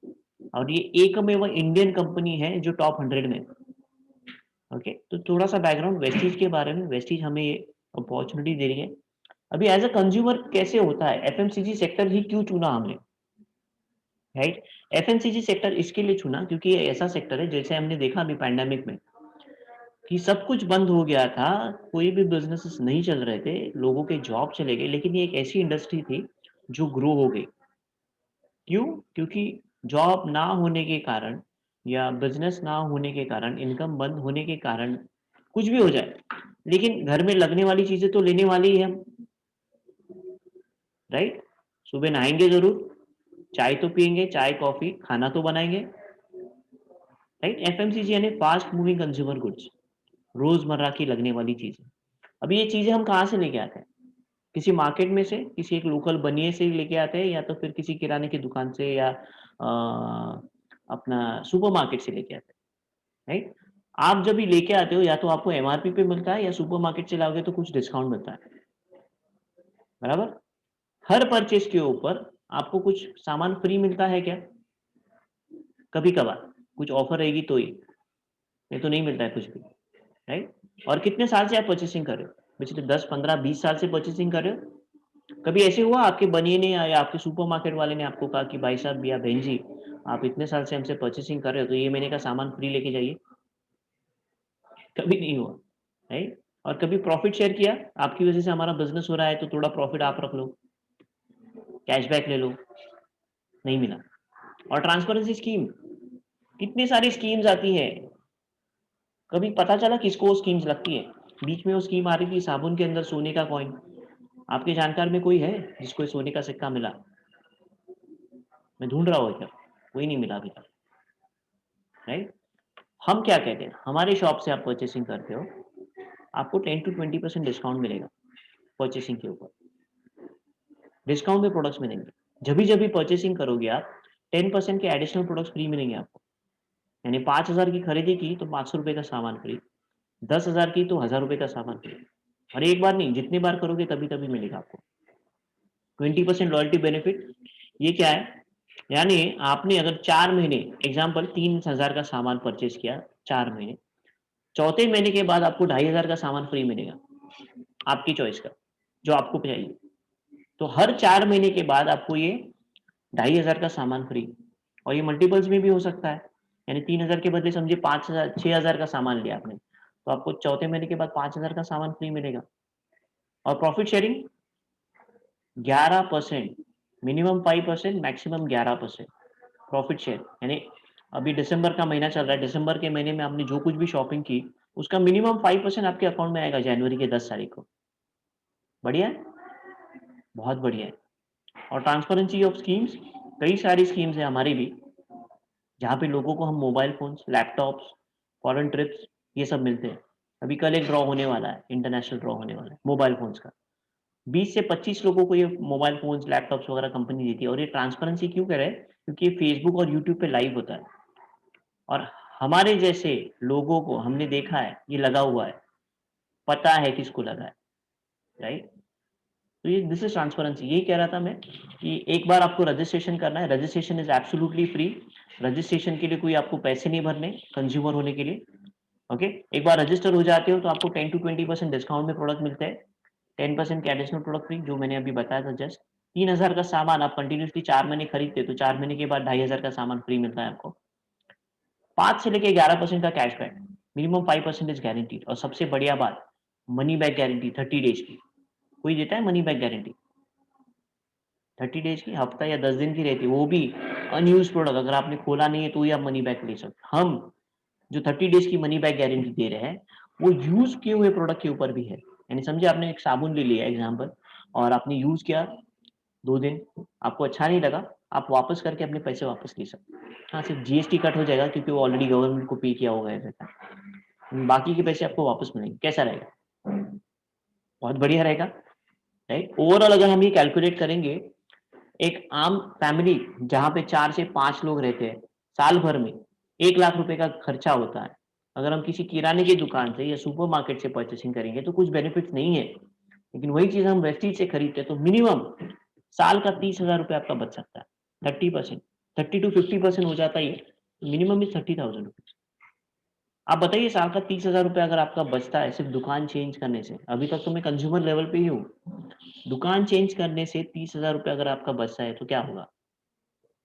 और ये एकमेव इंडियन कंपनी है जो टॉप 100 में। ओके, तो थोड़ा सा बैकग्राउंड वेस्टीज के बारे में। वेस्टीज हमें ये अपॉर्चुनिटी दे रही है। अभी एज अ कंज्यूमर कैसे होता है, एफएमसीजी सेक्टर ही क्यों चुना हमने, राइट? एफएमसीजी सेक्टर इसके लिए चुना क्योंकि ये ऐसा सेक्टर है, जैसे हमने देखा अभी पैंडेमिक में कि सब कुछ बंद हो गया था, कोई भी बिजनेसेस नहीं चल रहे थे, लोगों के जॉब चले गए, लेकिन ये एक ऐसी इंडस्ट्री थी जो ग्रो हो गई। क्यों? क्योंकि जॉब ना होने के कारण या बिजनेस ना होने के कारण, इनकम बंद होने के कारण, कुछ भी हो जाए, लेकिन घर में लगने वाली चीजें तो लेने वाले ही हम, राइट? सुबह नहाएंगे जरूर, चाय तो पियेंगे, चाय कॉफी, खाना तो बनाएंगे, राइट? एफएमसीजी यानी फास्ट मूविंग कंज्यूमर गुड्स, रोजमर्रा की लगने वाली चीजें। अभी ये चीजें हम कहाँ से लेके आते हैं? किसी मार्केट में से, किसी एक लोकल बनिए से लेके आते हैं, या तो फिर किसी किराने की दुकान से, या अपना सुपरमार्केट से लेके आते हैं, राइट? आप जब भी लेके आते हो, या तो आपको एमआरपी पे मिलता है, या सुपरमार्केट से लाओगे तो कुछ डिस्काउंट मिलता है, बराबर? हर परचेज के ऊपर आपको कुछ सामान फ्री मिलता है क्या? कभी कभार कुछ ऑफर रहेगी तो ही, नहीं तो नहीं मिलता है कुछ भी, राइट? और कितने साल से आप परचेसिंग कर रहे हो? पिछले 10 15 20 साल से परचेसिंग कर रहे हो? कभी ऐसे हुआ आपके बनिए ने या आपके सुपरमार्केट वाले ने आपको कहा कि भाई साहब या बहन जी, आप इतने साल से हमसे परचेसिंग कर रहे हो, तो ये महीने का सामान फ्री लेके जाइए? कभी नहीं हुआ, राइट? और कभी प्रॉफिट शेयर किया? आपकी वजह से हमारा बिजनेस हो रहा है, तो थोड़ा प्रॉफिट आप रख लो, कैशबैक ले लो, नहीं मिला। और ट्रांसपेरेंसी स्कीम, कितनी सारी स्कीम्स आती है, कभी पता चला किसको वो स्कीम्स लगती है? बीच में वो स्कीम आ रही थी साबुन के अंदर सोने का कॉइन, आपके जानकार में कोई है जिसको ये सोने का सिक्का मिला? मैं ढूंढ रहा हूँ इधर, कोई नहीं मिला अभी तक, राइट? हम क्या कहते हैं, हमारे शॉप से आप परचेसिंग करते हो, आपको 10 to 20% डिस्काउंट मिलेगा परचेसिंग के ऊपर, डिस्काउंट में प्रोडक्ट्स मिलेंगे। जब भी परचेसिंग करोगे आप, 10% के एडिशनल प्रोडक्ट्स फ्री मिलेंगे आपको। यानी 5,000 की खरीदी की तो 500 रुपये का सामान फ्री, 10,000 की तो 1,000 रुपये का सामान फ्री। और एक बार नहीं, जितनी बार करोगे तभी तभी मिलेगा आपको। 20% लॉयल्टी बेनिफिट, ये क्या है? यानी आपने अगर 4 महीने, एग्जाम्पल 3,000 का सामान परचेज किया 4 महीने, चौथे महीने के बाद आपको 2,500 का सामान फ्री मिलेगा, आपकी चॉइस का, जो आपको चाहिए। तो हर 4 महीने के बाद आपको ये 2,500 का सामान फ्री, और ये मल्टीपल्स में भी हो सकता है। यानी 3,000 के बदले समझिए 5,000 6,000 का सामान लिया आपने, तो आपको चौथे महीने के बाद 5,000 का सामान फ्री मिलेगा। और profit sharing 11%, minimum 5%, maximum 11% profit share. यानी अभी दिसंबर का महीना चल रहा है, दिसंबर के महीने में आपने जो कुछ भी शॉपिंग की, उसका मिनिमम 5% आपके अकाउंट में आएगा जनवरी के 10 तारीख को। बढ़िया है, बहुत बढ़िया है। और ट्रांसपेरेंसी ऑफ स्कीम्स, कई सारी स्कीम्स है हमारी भी, जहाँ पे लोगों को हम mobile phones, laptops, foreign trips, ये सब मिलते हैं। अभी कल एक ड्रॉ होने वाला है, इंटरनेशनल ड्रॉ होने वाला है मोबाइल फ़ोन्स का। 20 से 25 लोगों को ये मोबाइल फ़ोन्स, लैपटॉप्स वगैरह कंपनी देती है। और ये ट्रांसपेरेंसी क्यों करे? क्योंकि ये फेसबुक और यूट्यूब पे लाइव होता है, और हमारे जैसे लोगों को हमने देखा है, ये लगा हुआ है, पता है किसको लगा है, राइट? तो ये दिस इज ट्रांसपेरेंसी। यही कह रहा था मैं कि एक बार आपको रजिस्ट्रेशन करना है, registration is absolutely free. Registration के लिए कोई आपको पैसे नहीं भरने, कंज्यूमर होने के लिए। ओके, एक बार रजिस्टर हो जाते हो तो आपको 10 to 20% डिस्काउंट में प्रोडक्ट मिलते हैं, 10% के एडिशनल प्रोडक्ट फ्री, जो मैंने अभी बताया था जस्ट। 3,000 का सामान आप कंटिन्यूसली 4 महीने खरीदते तो 4 महीने के बाद 2,500 का सामान फ्री मिलता है आपको। 5 से लेके 11% का कैशबैक, मिनिमम 5% इज गारंटीड। और सबसे बढ़िया बात, मनी बैक गारंटी 30 डेज की। कोई देता है मनी बैक गारंटी? 30 डेज की, हफ्ता या 10 दिन की रहती है, वो भी अनयूज प्रोडक्ट, अगर आपने खोला नहीं है तो ही आप मनी बैक ले सकते। हम जो 30 डेज की मनी बैक गारंटी दे रहे हैं, वो यूज किए हुए प्रोडक्ट के ऊपर भी है। यानी समझे, आपने एक साबुन ले लिया एग्जाम्पल, और आपने यूज किया 2 दिन, आपको अच्छा नहीं लगा, आप वापस करके अपने पैसे वापस ले सकते हैं। हाँ, सिर्फ जीएसटी कट हो जाएगा, क्योंकि वो ऑलरेडी गवर्नमेंट को पे किया होगा ऐसा। बाकी के पैसे आपको वापस मिलेंगे। कैसा रहेगा? बहुत बढ़िया रहेगा, राइट? ओवरऑल अगर हम ये कैलकुलेट करेंगे, एक आम फैमिली जहाँ पे 4 से 5 लोग रहते हैं, साल भर में 1 लाख रुपए का खर्चा होता है। अगर हम किसी किराने की दुकान से या सुपरमार्केट से परचेसिंग करेंगे तो कुछ बेनिफिट्स नहीं है, लेकिन वही चीज़ हम वेस्टीज से खरीदते हैं तो मिनिमम साल का 30,000 रुपये आपका बच सकता है। 30%, 30 to 50% हो जाता ही है, मिनिमम इज 30,000 रुपीज। आप बताइए, साल का 30,000 रुपये अगर आपका बचता है सिर्फ दुकान चेंज करने से, अभी तक तो मैं कंज्यूमर लेवल पे ही हूँ, दुकान चेंज करने से 30,000 रुपये अगर आपका बचता है तो क्या होगा?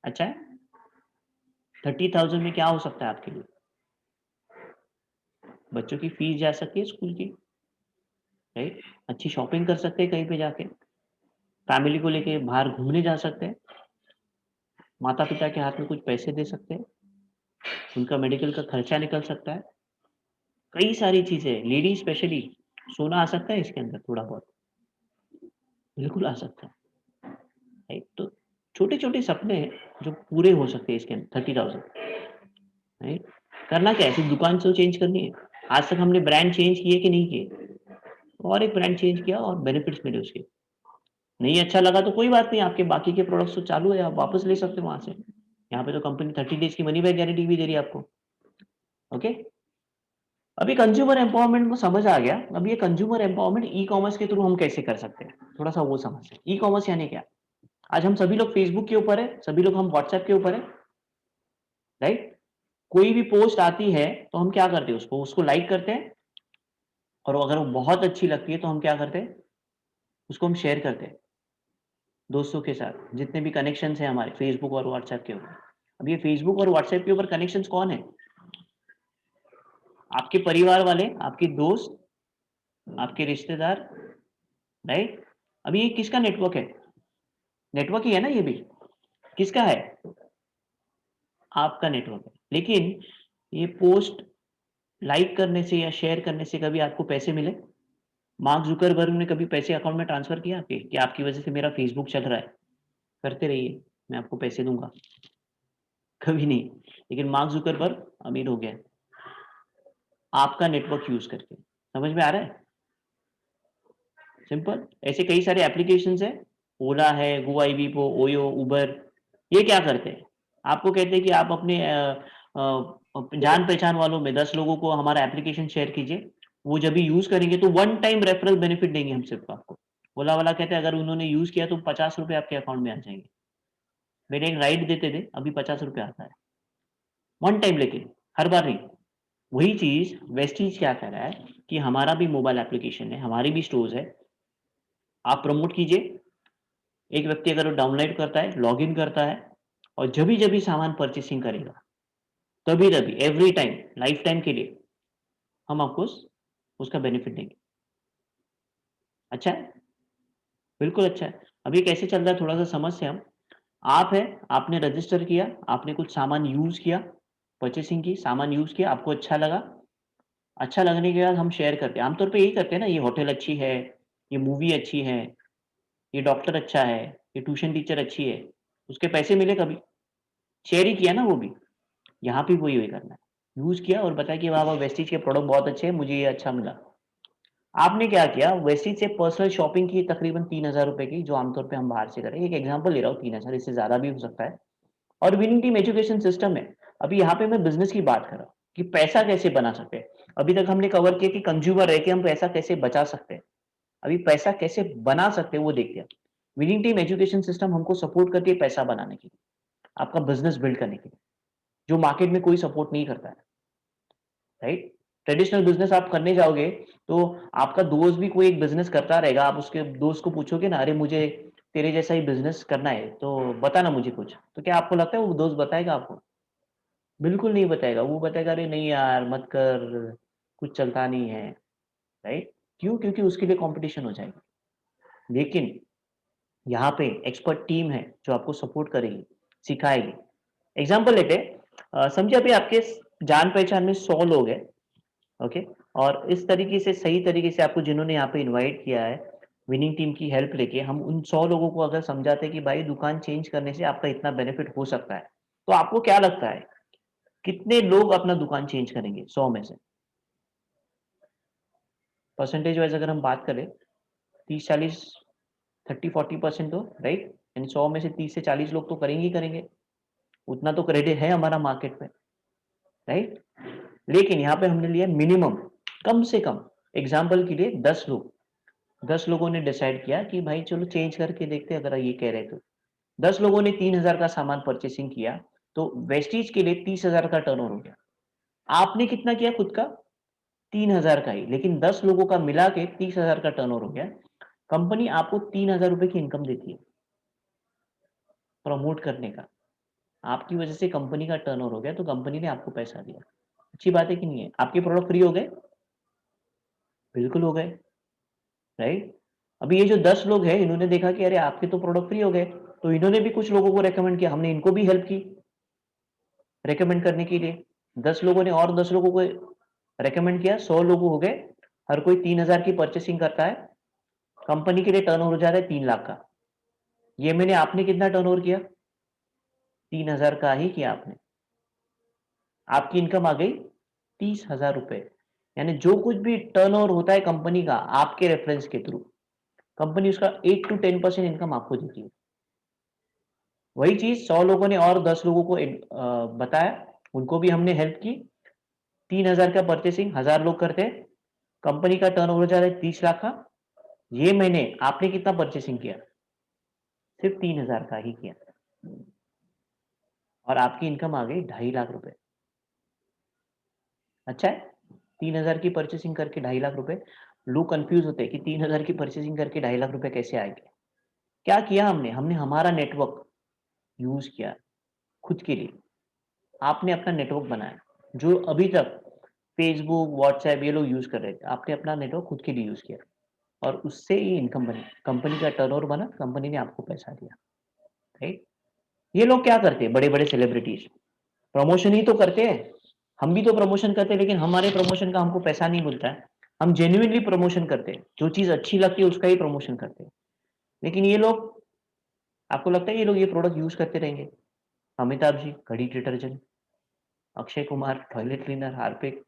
अच्छा है? 30,000 में क्या हो सकता है आपके लिए? बच्चों की फीस जा सकती है स्कूल की, राइट? अच्छी शॉपिंग कर सकते हैं कहीं पे जाके, फैमिली को लेके बाहर घूमने जा सकते हैं, माता-पिता के हाथ में कुछ पैसे दे सकते हैं, उनका मेडिकल का खर्चा निकल सकता है, कई सारी चीज़ें, लेडीज़ स्पेशली सोना आ सकता है इसके अंदर थोड़ा बहुत, बिल्कुल आ सकता है, राइट? तो छोटे-छोटे सपने हैं जो पूरे हो सकते हैं इसके अंदर 30,000, राइट? करना क्या है, सिर्फ़ दुकान तो चेंज करनी है। आज तक हमने ब्रांड चेंज किए कि नहीं किए? और एक ब्रांड चेंज किया और बेनिफिट्स मिले उसके। नहीं अच्छा लगा तो कोई बात नहीं, आपके बाकी के प्रोडक्ट्स तो चालू है, आप वापस ले सकते हो वहाँ से। यहाँ पे तो कंपनी 30 डेज़ की मनी बैक गारंटी भी दे रही है आपको, ओके? अब ये कंज्यूमर एम्पावरमेंट को समझ आ गया, अब ये कंज्यूमर एम्पावरमेंट ई-कॉमर्स के थ्रू हम कैसे कर सकते हैं? थोड़ा-सा वो समझते हैं। ई-कॉमर्स यानी क्या? आज हम सभी लोग फेसबुक के ऊपर हैं, सभी लोग हम व्हाट्सएप के ऊपर हैं, राइट? कोई भी पोस्ट आती है, तो हम क्या करते हैं उसको? उसको लाइक करते हैं और अगर वो बहुत अच्छी लगती है, तो हम क्या करते हैं? उसको हम शेयर करते हैं, दोस्तों के साथ, जितने भी कनेक्शंस हैं हमारे फेसबुक और व्हाट्सएप के ऊपर। अब ये फेसबुक और व्हाट्सएप के ऊपर कनेक्शंस कौन है? आपके परिवार वाले, आपके दोस्त, आपके रिश्तेदार, राइट? अब ये किसका नेटवर्क है? नेटवर्क ही है ना ये भी। किसका है? आपका नेटवर्क है। लेकिन ये पोस्ट लाइक करने से या शेयर करने से कभी आपको पैसे मिले? मार्क ज़ुकरबर्ग ने कभी पैसे अकाउंट में ट्रांसफ़र किया आपके कि आपकी वज़ह से मेरा फेसबुक चल रहा है, करते रहिए, मैं आपको पैसे दूँगा? कभी नहीं। लेकिन मार्क ज़ुकरबर्ग अमीर हो गया है, आपका नेटवर्क यूज़ करके। समझ में आ रहा है? सिंपल। ऐसे कई सारे एप्लीकेशंस हैं, ओला है, गोआईबीबो, ओयो, उबर, ये क्या करते हैं? आपको कहते हैं कि आप अपने जान-पहचान वालों में 10 लोगों को हमारा एप्लीकेशन शेयर कीजिए, वो जब भी यूज़ करेंगे तो वन टाइम रेफरल बेनिफिट देंगे हम सिर्फ़ आपको। ओला वाला कहते हैं अगर उन्होंने यूज़ किया तो ₹50 आपके अकाउंट में आ जाएँगे। पहले एक राइड देते थे, अभी ₹50 आता है। वन टाइम लेकिन, हर बार नहीं। वही चीज़ वेस्टीज क्या कह रहा है कि हमारा भी मोबाइल एप्लीकेशन है, हमारी भी स्टोर्स है, आप प्रमोट कीजिए। एक व्यक्ति अगर वो डाउनलोड करता है, लॉगिन करता है और जभी-जभी सामान परचेसिंग करेगा, तभी-तभी एवरी टाइम, लाइफ टाइम के लिए हम आपको उसका बेनिफिट देंगे। अच्छा है? बिल्कुल अच्छा है। अब ये कैसे चल रहा है थोड़ा-सा समझते हैं हम। आप हैं, आपने रजिस्टर किया, आपने कुछ सामान यूज़ किया, परचेसिंग की, सामान यूज़ किया, आपको अच्छा लगा। अच्छा लगने के बाद हम शेयर करते हैं। आमतौर पे यही करते हैं ना, ये होटल अच्छी है, ये मूवी अच्छी है, ये डॉक्टर अच्छा है, ये ट्यूशन टीचर अच्छी है। उसके पैसे मिले कभी? शेयर ही किया ना वो भी। यहाँ पे वही करना है। यूज़ किया और बताया कि वाह-वाह वेस्टीज के प्रोडक्ट बहुत अच्छे हैं, मुझे ये अच्छा मिला। आपने क्या किया वेस्टीज से पर्सनल शॉपिंग की तकरीबन ₹3000 की जो आमतौर पे हम बाहर से करें। एक एग्ज़ाम्पल ले रहा हूँ 3000 इससे ज़्यादा भी हो सकता है। और विनिंग टीम एजुकेशन सिस्टम है। अभी यहाँ पे मैं बिज़नेस की बात कर रहा हूँ कि पैसा कैसे बना सकते हैं। अभी तक हमने कवर किया कि कंज्यूमर रह के हम पैसा कैसे बचा सकते हैं। अभी पैसा कैसे बना सकते हैं वो देखते हैं। विनिंग टीम एजुकेशन सिस्टम हमको सपोर्ट करती है पैसा बनाने के लिए, आपका बिज़नेस बिल्ड करने के लिए, जो मार्केट में कोई सपोर्ट नहीं करता है। राइट? ट्रेडिशनल बिज़नेस आप करने जाओगे, तो आपका दोस्त भी कोई एक बिज़नेस करता रहेगा, आप उसके दोस्त को पूछोगे ना, "अरे! मुझे तेरे जैसा ही बिज़नेस करना है, तो बता ना मुझे कुछ।" तो क्या आपको लगता है वो दोस्त बताएगा आपको? बिल्कुल नहीं बताएगा, वो बताएगा, "अरे! नहीं यार, मत कर, कुछ चलता नहीं है।" राइट? क्यों? क्योंकि उसके लिए कॉम्पिटिशन हो जाएगी। लेकिन यहाँ पे एक्सपर्ट टीम है, जो आपको सपोर्ट करेगी, सिखाएगी। एग्ज़ाम्पल लेते हैं समझिए अभी आपके जान-पहचान में 100 लोग हैं। ओके और इस तरीके से सही तरीके से आपको जिन्होंने यहाँ पे इनवाइट किया है विनिंग टीम की हेल्प लेके हम उन 100 लोगों को अगर समझाते हैं कि भाई दुकान चेंज करने से आपका इतना बेनिफिट हो सकता है तो आपको क्या लगता है कितने लोग अपना दुकान चेंज करेंगे 100 में से परसेंटेज वाइज अगर हम बात करें 30-40 30-40% तो राइट यानी 100 में से 30 से 40 लोग तो करेंगे ही करेंगे उतना तो क्रेडिट है हमारा मार्केट में राइट लेकिन यहाँ पे हमने लिया मिनिमम कम से कम एग्जाम्पल के लिए 10 लोग 10 लोगों ने डिसाइड किया कि भाई चलो चेंज करके देखते हैं अगर ये कह रहे तो 10 लोगों ने 3000 का सामान परचेसिंग किया तो वेस्टीज के लिए 30,000 का टर्नओवर हो गया आपने कितना किया खुद का 3000 का ही लेकिन 10 लोगों का मिला के 30,000 का टर्नओवर हो गया कंपनी आपको 3000 रुपए की इनकम देती है प्रमोट करने का आपकी वजह से कंपनी का टर्नओवर हो गया तो कंपनी ने आपको पैसा दिया अच्छी बात है कि नहीं है आपके प्रोडक्ट फ्री हो गए बिल्कुल हो गए राइट? अभी ये जो 10 लोग हैं इन्होंने देखा कि अरे आपके तो प्रोडक्ट फ्री हो गए, तो इन्होंने भी कुछ लोगों को रेकमेंड किया, हमने इनको भी हेल्प की रेकमेंड करने के लिए। 10 लोगों ने और 10 लोगों को रेकमेंड किया, 100 लोग हो गए। हर कोई 3,000 की परचेसिंग करता है, कंपनी के लिए टर्नओवर हो जाता है 3 लाख का। ये महीने आपने कितना टर्नओवर किया? 3,000 का ही किया आपने। आपकी इनकम आ गई 30,000 रुपए। यानी जो कुछ भी टर्नओवर होता है कंपनी का आपके रेफरेंस के थ्रू, कंपनी उसका 8 टू 10% इनकम आपको देती है। वही चीज 100 लोगों ने और 10 लोगों को बताया, उनको भी हमने हेल्प की। 3,000 का परचेसिंग 1,000 लोग करते हैं, कंपनी का टर्नओवर हो जाता है 30 लाख का। ये महीने आपने कितना परचेसिंग किया? सिर्फ 3,000 का ही किया, और आपकी इनकम आ गई 2.5 लाख रुपए। अच्छा है, 3,000 की परचेसिंग करके 2.5 लाख रुपए। लोग कंफ्यूज होते हैं कि 3,000 की परचेसिंग करके 2.5 लाख रुपए कैसे आएंगे। क्या किया हमने? हमने हमारा नेटवर्क यूज किया खुद के लिए। आपने अपना नेटवर्क बनाया, जो अभी तक फेसबुक, व्हाट्सएप ये लोग यूज कर रहे थे, आपने अपना नेटवर्क खुद के लिए यूज किया, और उससे ही इनकम बनी, कंपनी का टर्नओवर बना, कंपनी ने आपको पैसा दिया। राइट? ये लोग क्या करते हैं? बड़े बड़े सेलिब्रिटीज प्रमोशन ही तो करते हैं। हम भी तो प्रमोशन करते हैं, लेकिन हमारे प्रमोशन का हमको पैसा नहीं मिलता है। हम जेन्युइनली प्रमोशन करते हैं, जो चीज अच्छी लगती है उसका ही प्रमोशन करते हैं। लेकिन ये लोग, आपको लगता है ये लोग ये प्रोडक्ट यूज करते रहेंगे? अमिताभ जी घड़ी detergent, Akshay Kumar toilet cleaner, Harpic,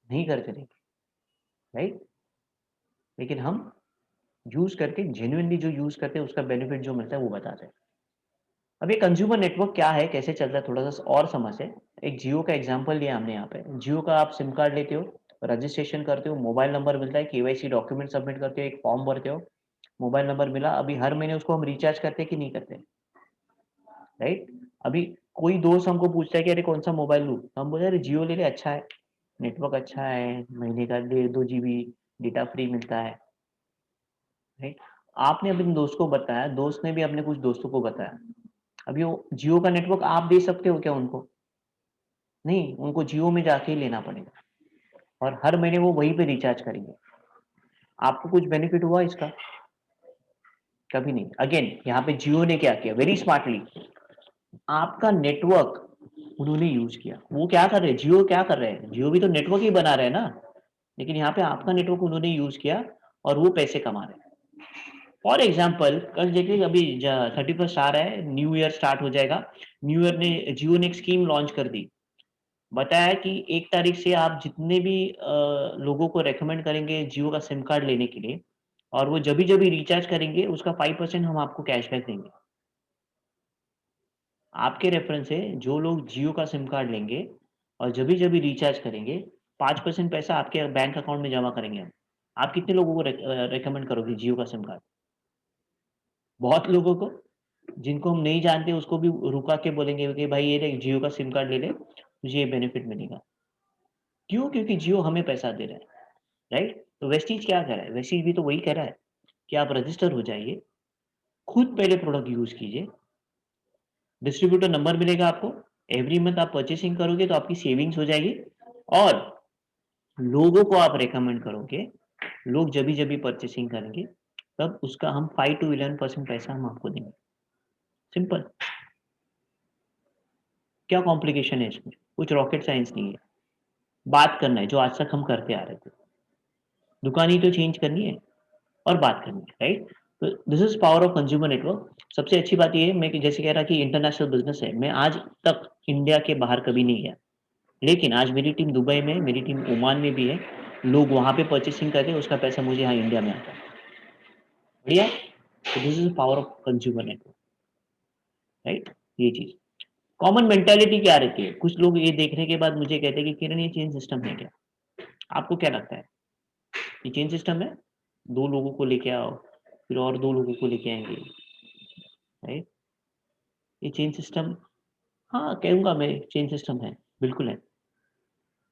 नहीं करते रहेंगे। राइट? लेकिन हम यूज करके जेन्युइनली जो यूज करते हैं उसका बेनिफिट जो मिलता है वो बताते हैं। अब ये कंज्यूमर नेटवर्क क्या है, कैसे चलता है, थोड़ा सा और समझे। एक जियो का एग्जांपल लिया हमने यहाँ पे। जियो का आप सिम कार्ड लेते हो, रजिस्ट्रेशन करते हो, मोबाइल नंबर मिलता है, केवाईसी डॉक्यूमेंट सबमिट करते हो, एक फॉर्म भरते हो, मोबाइल नंबर मिला। अभी हर महीने उसको हम रिचार्ज करते हैं कि नहीं करते? राइट? अभी कोई दोस्त हमको पूछता है कि अरे कौन सा मोबाइल लूँ, तो हम बोलते हैं अरे जियो ले ले, अच्छा है, नेटवर्क अच्छा है, महीने का 1.5-2 GB डेटा फ्री मिलता है। राइट? आपने अपने दोस्त को बताया, दोस्त ने भी अपने कुछ दोस्तों को बताया। अभी वो जियो का नेटवर्क आप दे सकते हो क्या उनको? नहीं, उनको जियो में जाके ही लेना पड़ेगा, और हर महीने वो वहीं पे रिचार्ज करेंगे। आपको कुछ बेनिफिट हुआ इसका? कभी नहीं। अगेन यहाँ पे जियो ने क्या किया, वेरी स्मार्टली, आपका नेटवर्क उन्होंने यूज किया। वो क्या कर रहे हैं, जियो क्या कर रहे हैं, जियो भी तो नेटवर्क ही बना रहे हैं ना, लेकिन यहाँ पे आपका नेटवर्क उन्होंने यूज किया और वो पैसे कमा रहे हैं। फॉर एग्जाम्पल कल देखिए, अभी 31st आ रहा है, न्यू ईयर स्टार्ट हो जाएगा। न्यू ईयर ने जियो ने एक स्कीम लॉन्च कर दी, बताया कि 1 तारीख से आप जितने भी लोगों को रेकमेंड करेंगे जियो का सिम कार्ड लेने के लिए, और वो जब भी रिचार्ज करेंगे उसका 5% हम आपको कैशबैक देंगे। आपके रेफरेंस से जो लोग जियो का सिम कार्ड लेंगे और जब भी रिचार्ज करेंगे, 5% पैसा आपके बैंक अकाउंट में जमा करेंगे हम। आप कितने लोगों को रेकमेंड करोगे जियो का सिम कार्ड? बहुत लोगों को। जिनको हम नहीं जानते उसको भी रुका के बोलेंगे कि भाई ये देख जियो का सिम कार्ड ले ले, तुझे ये बेनिफिट मिलेगा। क्यों? क्योंकि जियो हमें पैसा दे रहा है। राइट? तो वेस्टीज क्या कर रहा है? वेस्टीज भी तो वही कर रहा है कि आप रजिस्टर हो जाइए, खुद पहले प्रोडक्ट यूज कीजिए, डिस्ट्रीब्यूटर नंबर मिलेगा आपको, एवरी मंथ आप परचेसिंग करोगे तो आपकी सेविंग्स हो जाएगी, और लोगों को आप रेकमेंड करोगे, लोग जब भी परचेसिंग करेंगे तब उसका हम 5 to 11% पैसा हम आपको देंगे। सिंपल। क्या कॉम्प्लिकेशन है इसमें? कुछ रॉकेट साइंस नहीं है। बात करना है जो आज तक हम करते आ रहे थे, दुकान ही तो चेंज करनी है और बात करनी है। राइट? तो this is power of consumer network. सबसे अच्छी बात ये है, मैं जैसे कह रहा कि इंटरनेशनल बिजनेस है, मैं आज तक इंडिया के बाहर कभी नहीं गया, लेकिन आज मेरी टीम दुबई में, मेरी टीम ओमान में भी है, लोग वहाँ पे परचेसिंग करते हैं, उसका पैसा मुझे यहाँ इंडिया में आता है। बढ़िया। तो this is power of consumer network. Right? ये चीज कॉमन मेंटेलिटी क्या रहती है, कुछ लोग ये देखने के बाद मुझे कहते हैं कि किरण ये चेन सिस्टम है क्या? आपको क्या लगता है? ये चेन सिस्टम है? 2 लोगों को लेके आओ, फिर और 2 लोगों को लेके आएंगे। राइट? ये चेन सिस्टम, हाँ कहूंगा मैं, चेन सिस्टम है, बिल्कुल है।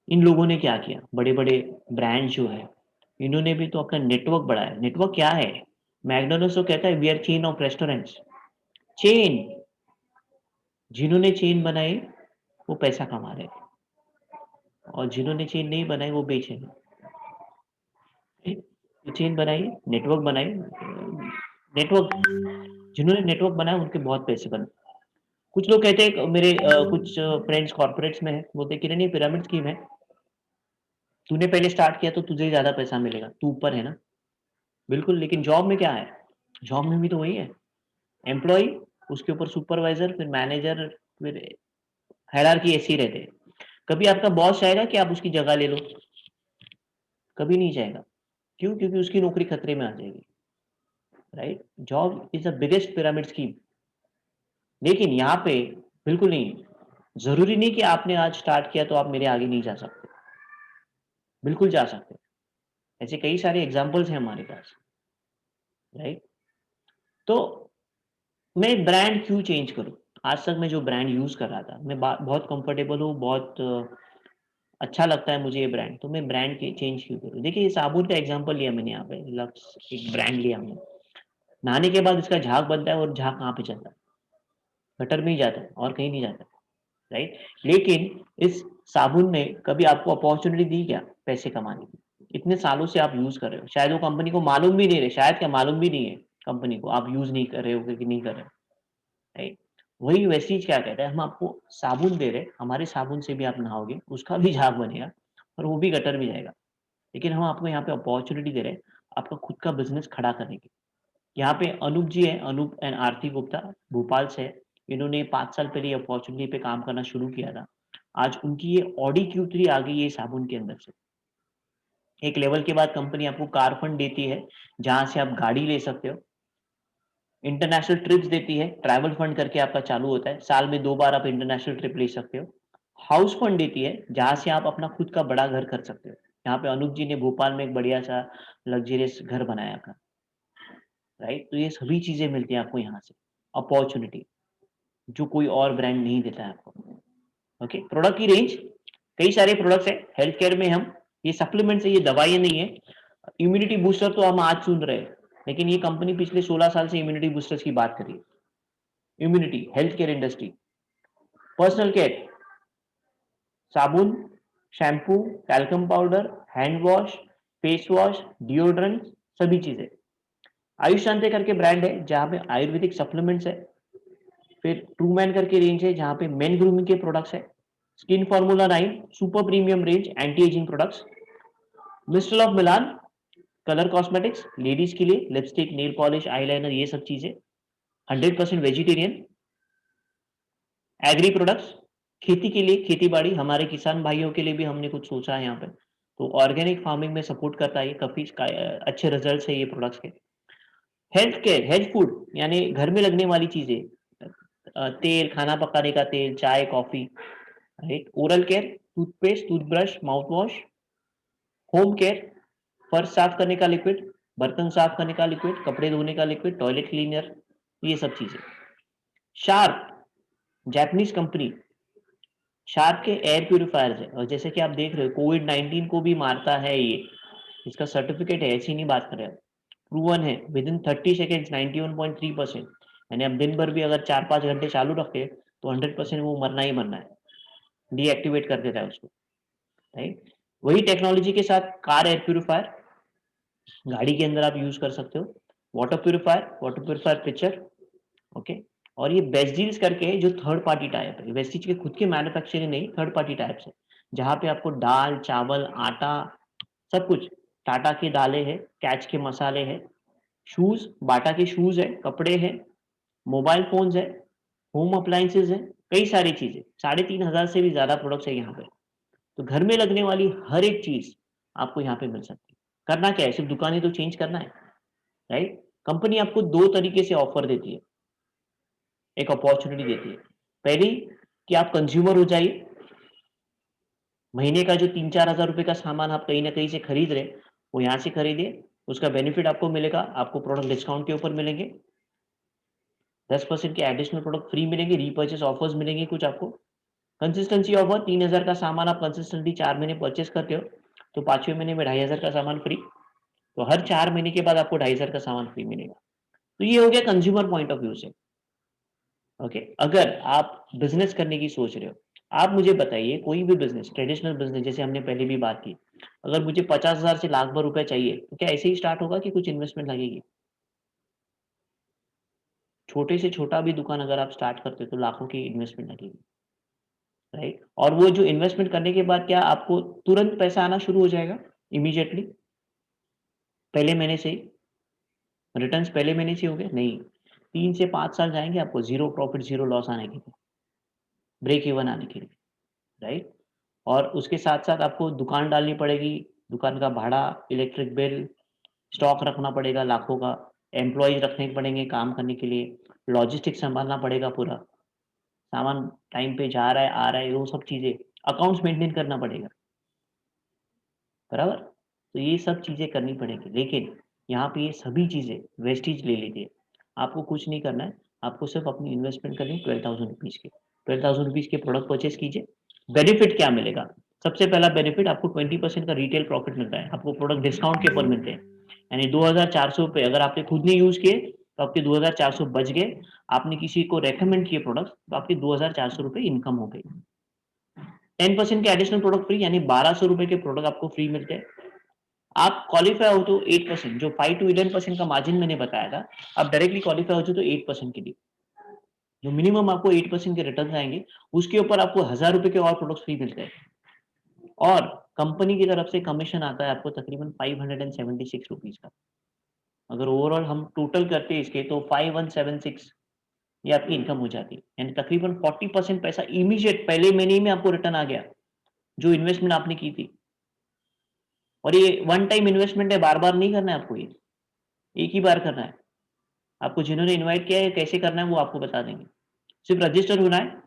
इन लोगों ने क्या किया, बड़े बड़े ब्रांड जो है, इन्होंने भी तो अपना नेटवर्क बढ़ाया। नेटवर्क क्या है? मैकडोनल्ड्स तो कहता है we are chain of restaurants. Chain, जिन्होंने चेन बनाई वो पैसा कमा रहे हैं, और जिन्होंने चेन नहीं बनाई वो बेचे हैं। तो चेन बनाइए, नेटवर्क बनाइए, नेटवर्क जिन्होंने नेटवर्क बनाया उनके बहुत पैसे बने। कुछ लोग कहते हैं मेरे कुछ फ्रेंड्स कॉर्पोरेट्स में हैं, बोलते हैं किरण ये पिरामिड स्कीम है, तूने पहले स्टार्ट किया तो तुझे ज़्यादा पैसा मिलेगा, तू ऊपर है ना। बिल्कुल, लेकिन जॉब में क्या है? जॉब में भी तो वही है, एम्प्लॉयी, उसके ऊपर सुपरवाइज़र, फिर मैनेजर, फिर हायरार्की ऐसे ही रहते हैं। कभी आपका बॉस चाहेगा कि आप उसकी जगह ले लो? कभी नहीं चाहेगा। क्यों? क्योंकि उसकी नौकरी खतरे में आ जाएगी, right? Job is the biggest pyramid scheme. लेकिन यहाँ पे बिल्कुल नहीं, ज़रूरी नहीं कि आपने आज स्टार्ट किया तो आप मेरे आगे नहीं जा सकते, बिल्कुल जा सकते हैं। ऐसे कई सारे एग्ज़ाम्पल्स हैं हमारे पास, राइट? तो मैं ब्रांड क्यों चेंज करूँ? आज तक मैं जो ब्रांड यूज़ कर रहा था, मैं बा बहुत कंफर्टेबल हूँ, बहुत अच्छा लगता है मुझे ये ब्रांड, तो मैं ब्रांड के चेंज क्यों करूँ? देखिए, ये साबुन का एग्ज़ाम्पल लिया मैंने यहाँ पे, लक्स एक ब्रांड लिया हमने। नहाने के बाद इसका झाग बनता है और झाग कहाँ पे चलता है? गटर में ही जाता है और कहीं नहीं जाता, राइट? लेकिन इस साबुन ने कभी आपको अपॉर्च्युनिटी दी क्या पैसे कमाने की? इतने सालों से आप यूज़ कर रहे हो, शायद वो कंपनी को मालूम भी नहीं है, शायद क्या मालूम भी नहीं है कंपनी को, आप यूज़ नहीं कर रहे हो कि नहीं कर रहे हो, राइट? वही वेस्टीज क्या कहता है, हम आपको साबुन दे रहे हैं, हमारे साबुन से भी आप नहाओगे, उसका भी झाग बनेगा और वो भी गटर में जाएगा। लेकिन हम आपको यहाँ पे अपॉर्च्युनिटी दे रहे हैं, आपका खुद का बिज़नेस खड़ा करने की। यहाँ पे अनूप जी हैं, अनूप एंड आरती गुप्ता, भोपाल से हैं। इन्होंने 5 साल पहले ये अपॉर्च्युनिटी पे काम करना शुरू किया था। आज उनकी ये ऑडी Q3 आ गई है साबुन के अंदर से। एक लेवल के बाद कंपनी आपको कार फंड देती है, जहाँ से आप गाड़ी ले सकते हो। इंटरनेशनल ट्रिप्स देती है, ट्रैवल फंड करके आपका चालू होता है। साल में 2 बार आप इंटरनेशनल ट्रिप ले सकते हो। हाउस फंड देती है, जहाँ से आप अपना खुद का बड़ा घर कर सकते हो। यहाँ पे अनूप जी ने भोपाल में एक बढ़िया-सा लग्ज़रियस घर बनाया था, राइट? तो ये सभी चीज़ें मिलती हैं आपको यहाँ से, अपॉर्च्युनिटी, जो कोई और ब्रांड नहीं देता है आपको। ओके, प्रोडक्ट की रेंज, कई सारे प्रोडक्ट्स हैं। हेल्थ केयर में हम, ये सप्लीमेंट्स है, ये दवाइयाँ नहीं है। इम्यूनिटी बूस्टर तो हम आज सुन रहे हैं, लेकिन ये कंपनी पिछले 16 साल से इम्यूनिटी बूस्टर्स की बात कर रही है। Immunity, health care industry, personal care, साबुन, shampoo, talcum powder, hand wash, face wash, deodorant, सभी चीज़ें। आयुष शांति करके ब्रांड है, जहाँ पे आयुर्वेदिक सप्लीमेंट्स है। फिर ट्रू मैन करके रेंज है, जहाँ पे मेन ग्रूमिंग के प्रोडक्ट्स है। Skin formula 9 super premium range anti ageing products. Mister of Milan colour cosmetics, ladies के लिए लिपस्टिक, नेल पॉलिश, आईलाइनर, ये सब चीजें। 100% वेजिटेरियन। एग्री प्रोडक्ट्स, खेती के लिए, खेती बाड़ी, हमारे किसान भाइयों के लिए भी हमने कुछ सोचा है यहाँ पे, तो ऑर्गेनिक फार्मिंग में सपोर्ट करता है ये, काफी अच्छे रिजल्ट है ये प्रोडक्ट्स के। हेल्थ केयर, हेल्थ फूड, यानी घर में लगने वाली चीजें, तेल, खाना पकाने का तेल, चाय, coffee, right? Oral care, toothpaste, toothbrush, mouth wash. Home care, फर्श साफ करने का लिक्विड, बर्तन साफ करने का लिक्विड, कपड़े धोने का लिक्विड, टॉयलेट क्लीनर, ये सब चीजें। शार्प, जापानीज कंपनी, शार्प के एयर प्यूरिफायर्स है, और जैसे कि आप देख रहे हो कोविड-19 को भी मारता है ये, इसका सर्टिफिकेट है, ऐसी नहीं बात कर रहे हैं। प्रूवन है, विद इन 30 सेकेंड्स 91.3%, यानी आप दिन भर भी अगर 4-5 घंटे चालू रखे तो 100% वो मरना ही मरना है, डीएक्टिवेट कर देता है उसको, राइट? वही टेक्नोलॉजी के साथ कार एयर प्यूरिफायर, गाड़ी के अंदर आप यूज कर सकते हो। Water purifier picture, okay. और ये वेस्टीज करके जो थर्ड पार्टी टाइप है, वेस्टीज के खुद के मैन्युफैक्चरिंग नहीं, थर्ड पार्टी टाइप्स है, जहाँ पे आपको दाल, चावल, आटा, सब कुछ, टाटा की दालें हैं, कैच के मसाले हैं, शूज, बाटा के शूज है, कपड़े हैं, मोबाइल फोन्स है, होम अप्लायंसेज है, कई सारी चीजें, 3,500 से भी ज्यादा प्रोडक्ट्स है यहाँ पे। तो घर में लगने वाली हर एक चीज आपको यहाँ पे मिल सकती है। करना क्या है, सिर्फ दुकानें तो चेंज करना है, राइट? कंपनी आपको दो तरीके से ऑफर देती है, एक अपॉर्चुनिटी देती है। पहली, कि आप कंज्यूमर हो जाइए, महीने का जो 3-4 हज़ार रुपए का सामान आप कहीं ना कहीं से खरीद रहे, वो यहाँ से खरीदिए, उसका बेनिफिट आपको मिलेगा, आपको प्रोडक्ट डिस्काउंट के ऊपर मिलेंगे, 10% के एडिशनल प्रोडक्ट फ्री मिलेंगे, रीपर्चेस ऑफर्स मिलेंगे कुछ आपको। कंसिस्टेंसी ऑफर, 3,000 का सामान आप कंसिस्टेंटली 4 महीने परचेस करते हो, तो 5वें महीने में 2,500 का सामान फ्री। तो हर 4 महीने के बाद आपको 2,500 का सामान फ्री मिलेगा। तो ये हो गया कंज्यूमर पॉइंट ऑफ व्यू से। ओके, अगर आप बिजनेस करने की सोच रहे हो, आप मुझे बताइए, कोई भी बिजनेस, ट्रेडिशनल बिजनेस, जैसे हमने पहले भी बात की, अगर मुझे 50,000 से लाख भर रुपए चाहिए, तो क्या ऐसे ही स्टार्ट होगा कि कुछ इन्वेस्टमेंट लगेगी? छोटे से छोटा भी दुकान अगर आप स्टार्ट करते हो तो लाखों की इन्वेस्टमेंट लगेगी, राइट? और वो जो इन्वेस्टमेंट करने के बाद क्या आपको तुरंत पैसा आना शुरू हो जाएगा इमीडिएटली? पहले महीने से ही? रिटर्न्स पहले महीने से ही हो गए? नहीं। 3 से 5 साल जाएँगे आपको ज़ीरो प्रॉफिट, ज़ीरो लॉस आने के लिए, ब्रेक इवन आने के लिए, राइट? और उसके साथ-साथ आपको दुकान डालनी पड़ेगी, दुकान का भाड़ा, इलेक्ट्रिक बिल, स्टॉक रखना पड़ेगा लाखों का, एम्प्लॉइज़ रखने पड़ेंगे काम करने के लिए, लॉजिस्टिक्स सँभालना पड़ेगा पूरा, सामान टाइम पे जा रहा है, आ रहा है, वो सब चीज़ें, अकाउंट्स मेंटेन करना पड़ेगा, बराबर? तो ये सब चीज़ें करनी पड़ेगी, लेकिन यहाँ पे ये सभी चीज़ें वेस्टेज ले लीजिए। आपको कुछ नहीं करना है, आपको सिर्फ़ अपनी इन्वेस्टमेंट करनी है ₹12,000 की। ₹12,000 के प्रोडक्ट परचेज़ कीजिए। बेनिफिट क्या मिलेगा? सबसे पहला बेनिफिट आपको 20% का रिटेल प्रॉफिट मिलता है, आपको प्रोडक्ट डिस्काउंट के ऊपर मिलते हैं। यानी ₹2,400 अगर आपने खुद ने यूज़ किए, तो आपके 2,400 बच गए। आपने किसी को रिकमेंड किए प्रोडक्ट्स, तो आपके ₹2,400 इनकम हो गई। 10% के एडिशनल प्रोडक्ट फ्री यानी ₹1,200 के प्रोडक्ट आपको फ्री मिलते हैं। आप क्वालीफाई हो तो 8% जो 5 टू 11% का मार्जिन मैंने बताया था, आप डायरेक्टली क्वालीफाई हो जाओ तो 8% के लिए। जो मिनिमम आपको 8% के रिटर्न्स आएँगे, उसके ऊपर आपको ₹1,000 के और प्रोडक्ट्स फ्री मिलते हैं। और कंपनी की तरफ से कमीशन आता है आपको तकरीबन ₹576 का। अगर ओवरऑल हम टोटल करते हैं इसके तो 5176 ये आपकी इनकम हो जाती है। यानी तकरीबन 40% पैसा इमीडिएट पहले महीने ही में आपको रिटर्न आ गया, जो इन्वेस्टमेंट आपने की थी। और ये वन टाइम इन्वेस्टमेंट है, बार-बार नहीं करना है आपको ये, एक ही बार करना है। आपको जिन्होंने इनवाइट किया है कैसे करना है वो आपको बता देंगे। सिर्फ रजिस्टर होना है,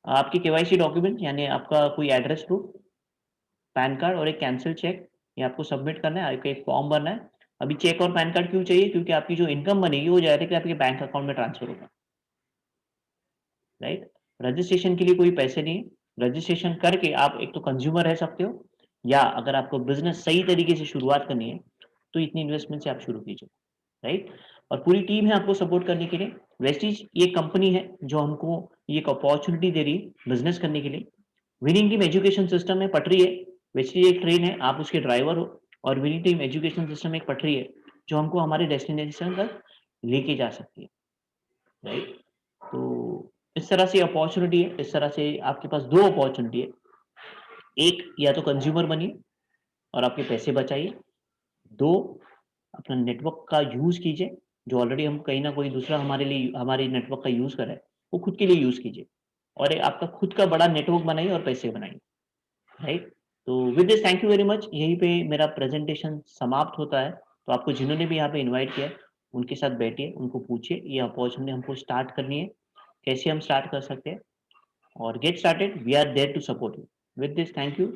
आपके केवाईसी डॉक्यूमेंट यानी आपका कोई एड्रेस प्रूफ, पैन कार्ड और एक कैंसल चेक ये आपको सबमिट करना है, आपको एक फॉर्म भरना है। अभी चेक और पैन कार्ड क्यों चाहिए? क्योंकि आपकी जो इनकम बनेगी वो डायरेक्टली आपके बैंक अकाउंट में ट्रांसफर होगा, राइट? रजिस्ट्रेशन के लिए कोई पैसे नहीं है। रजिस्ट्रेशन करके आप एक तो कंज्यूमर रह सकते हो या अगर आपको बिज़नेस सही तरीके से शुरुआत करनी है, तो इतनी इन्वेस्टमेंट से आप शुरू कीजिए, राइट? और पूरी टीम है आपको सपोर्ट करने के लिए। वेस्टीज ये कंपनी है जो हमको ये एक अपॉर्च्युनिटी दे रही है बिज़नेस करने के लिए। विनिंग टीम एजुकेशन सिस्टम में पटरी है, वेस्टीज एक ट्रेन है, आप उसके ड्राइवर हो और विनिंग टीम एजुकेशन सिस्टम एक पटरी है, जो हमको हमारे डेस्टिनेशन तक लेके जा सकती है, राइट? तो इस तरह से अपॉर्च्युनिटी है, इस तरह से आपके पास 2 अपॉर्च्युनिटी है। एक या तो कंज्यूमर बनिए और आपके पैसे बचाइए। 2 अपना नेटवर्क का यूज़ कीजिए, जो ऑलरेडी हम कहीं न कोई दूसरा हमारे लिए हमारे नेटवर्क का यूज़ कर रहा है, वो खुद के लिए यूज़ कीजिए और एक आपका खुद का बड़ा नेटवर्क बनाइए और पैसे बनाइए, राइट? तो with this thank you very much यहीं पे मेरा प्रेज़ेंटेशन समाप्त होता है। तो आपको जिन्होंने भी यहाँ पे इनवाइट किया है, उनके साथ बैठिए, उनको पूछिए ये अपॉर्च्युनिटी हमको स्टार्ट करनी है, कैसे हम स्टार्ट कर सकते हैं और get started we are there to support you. With this thank you.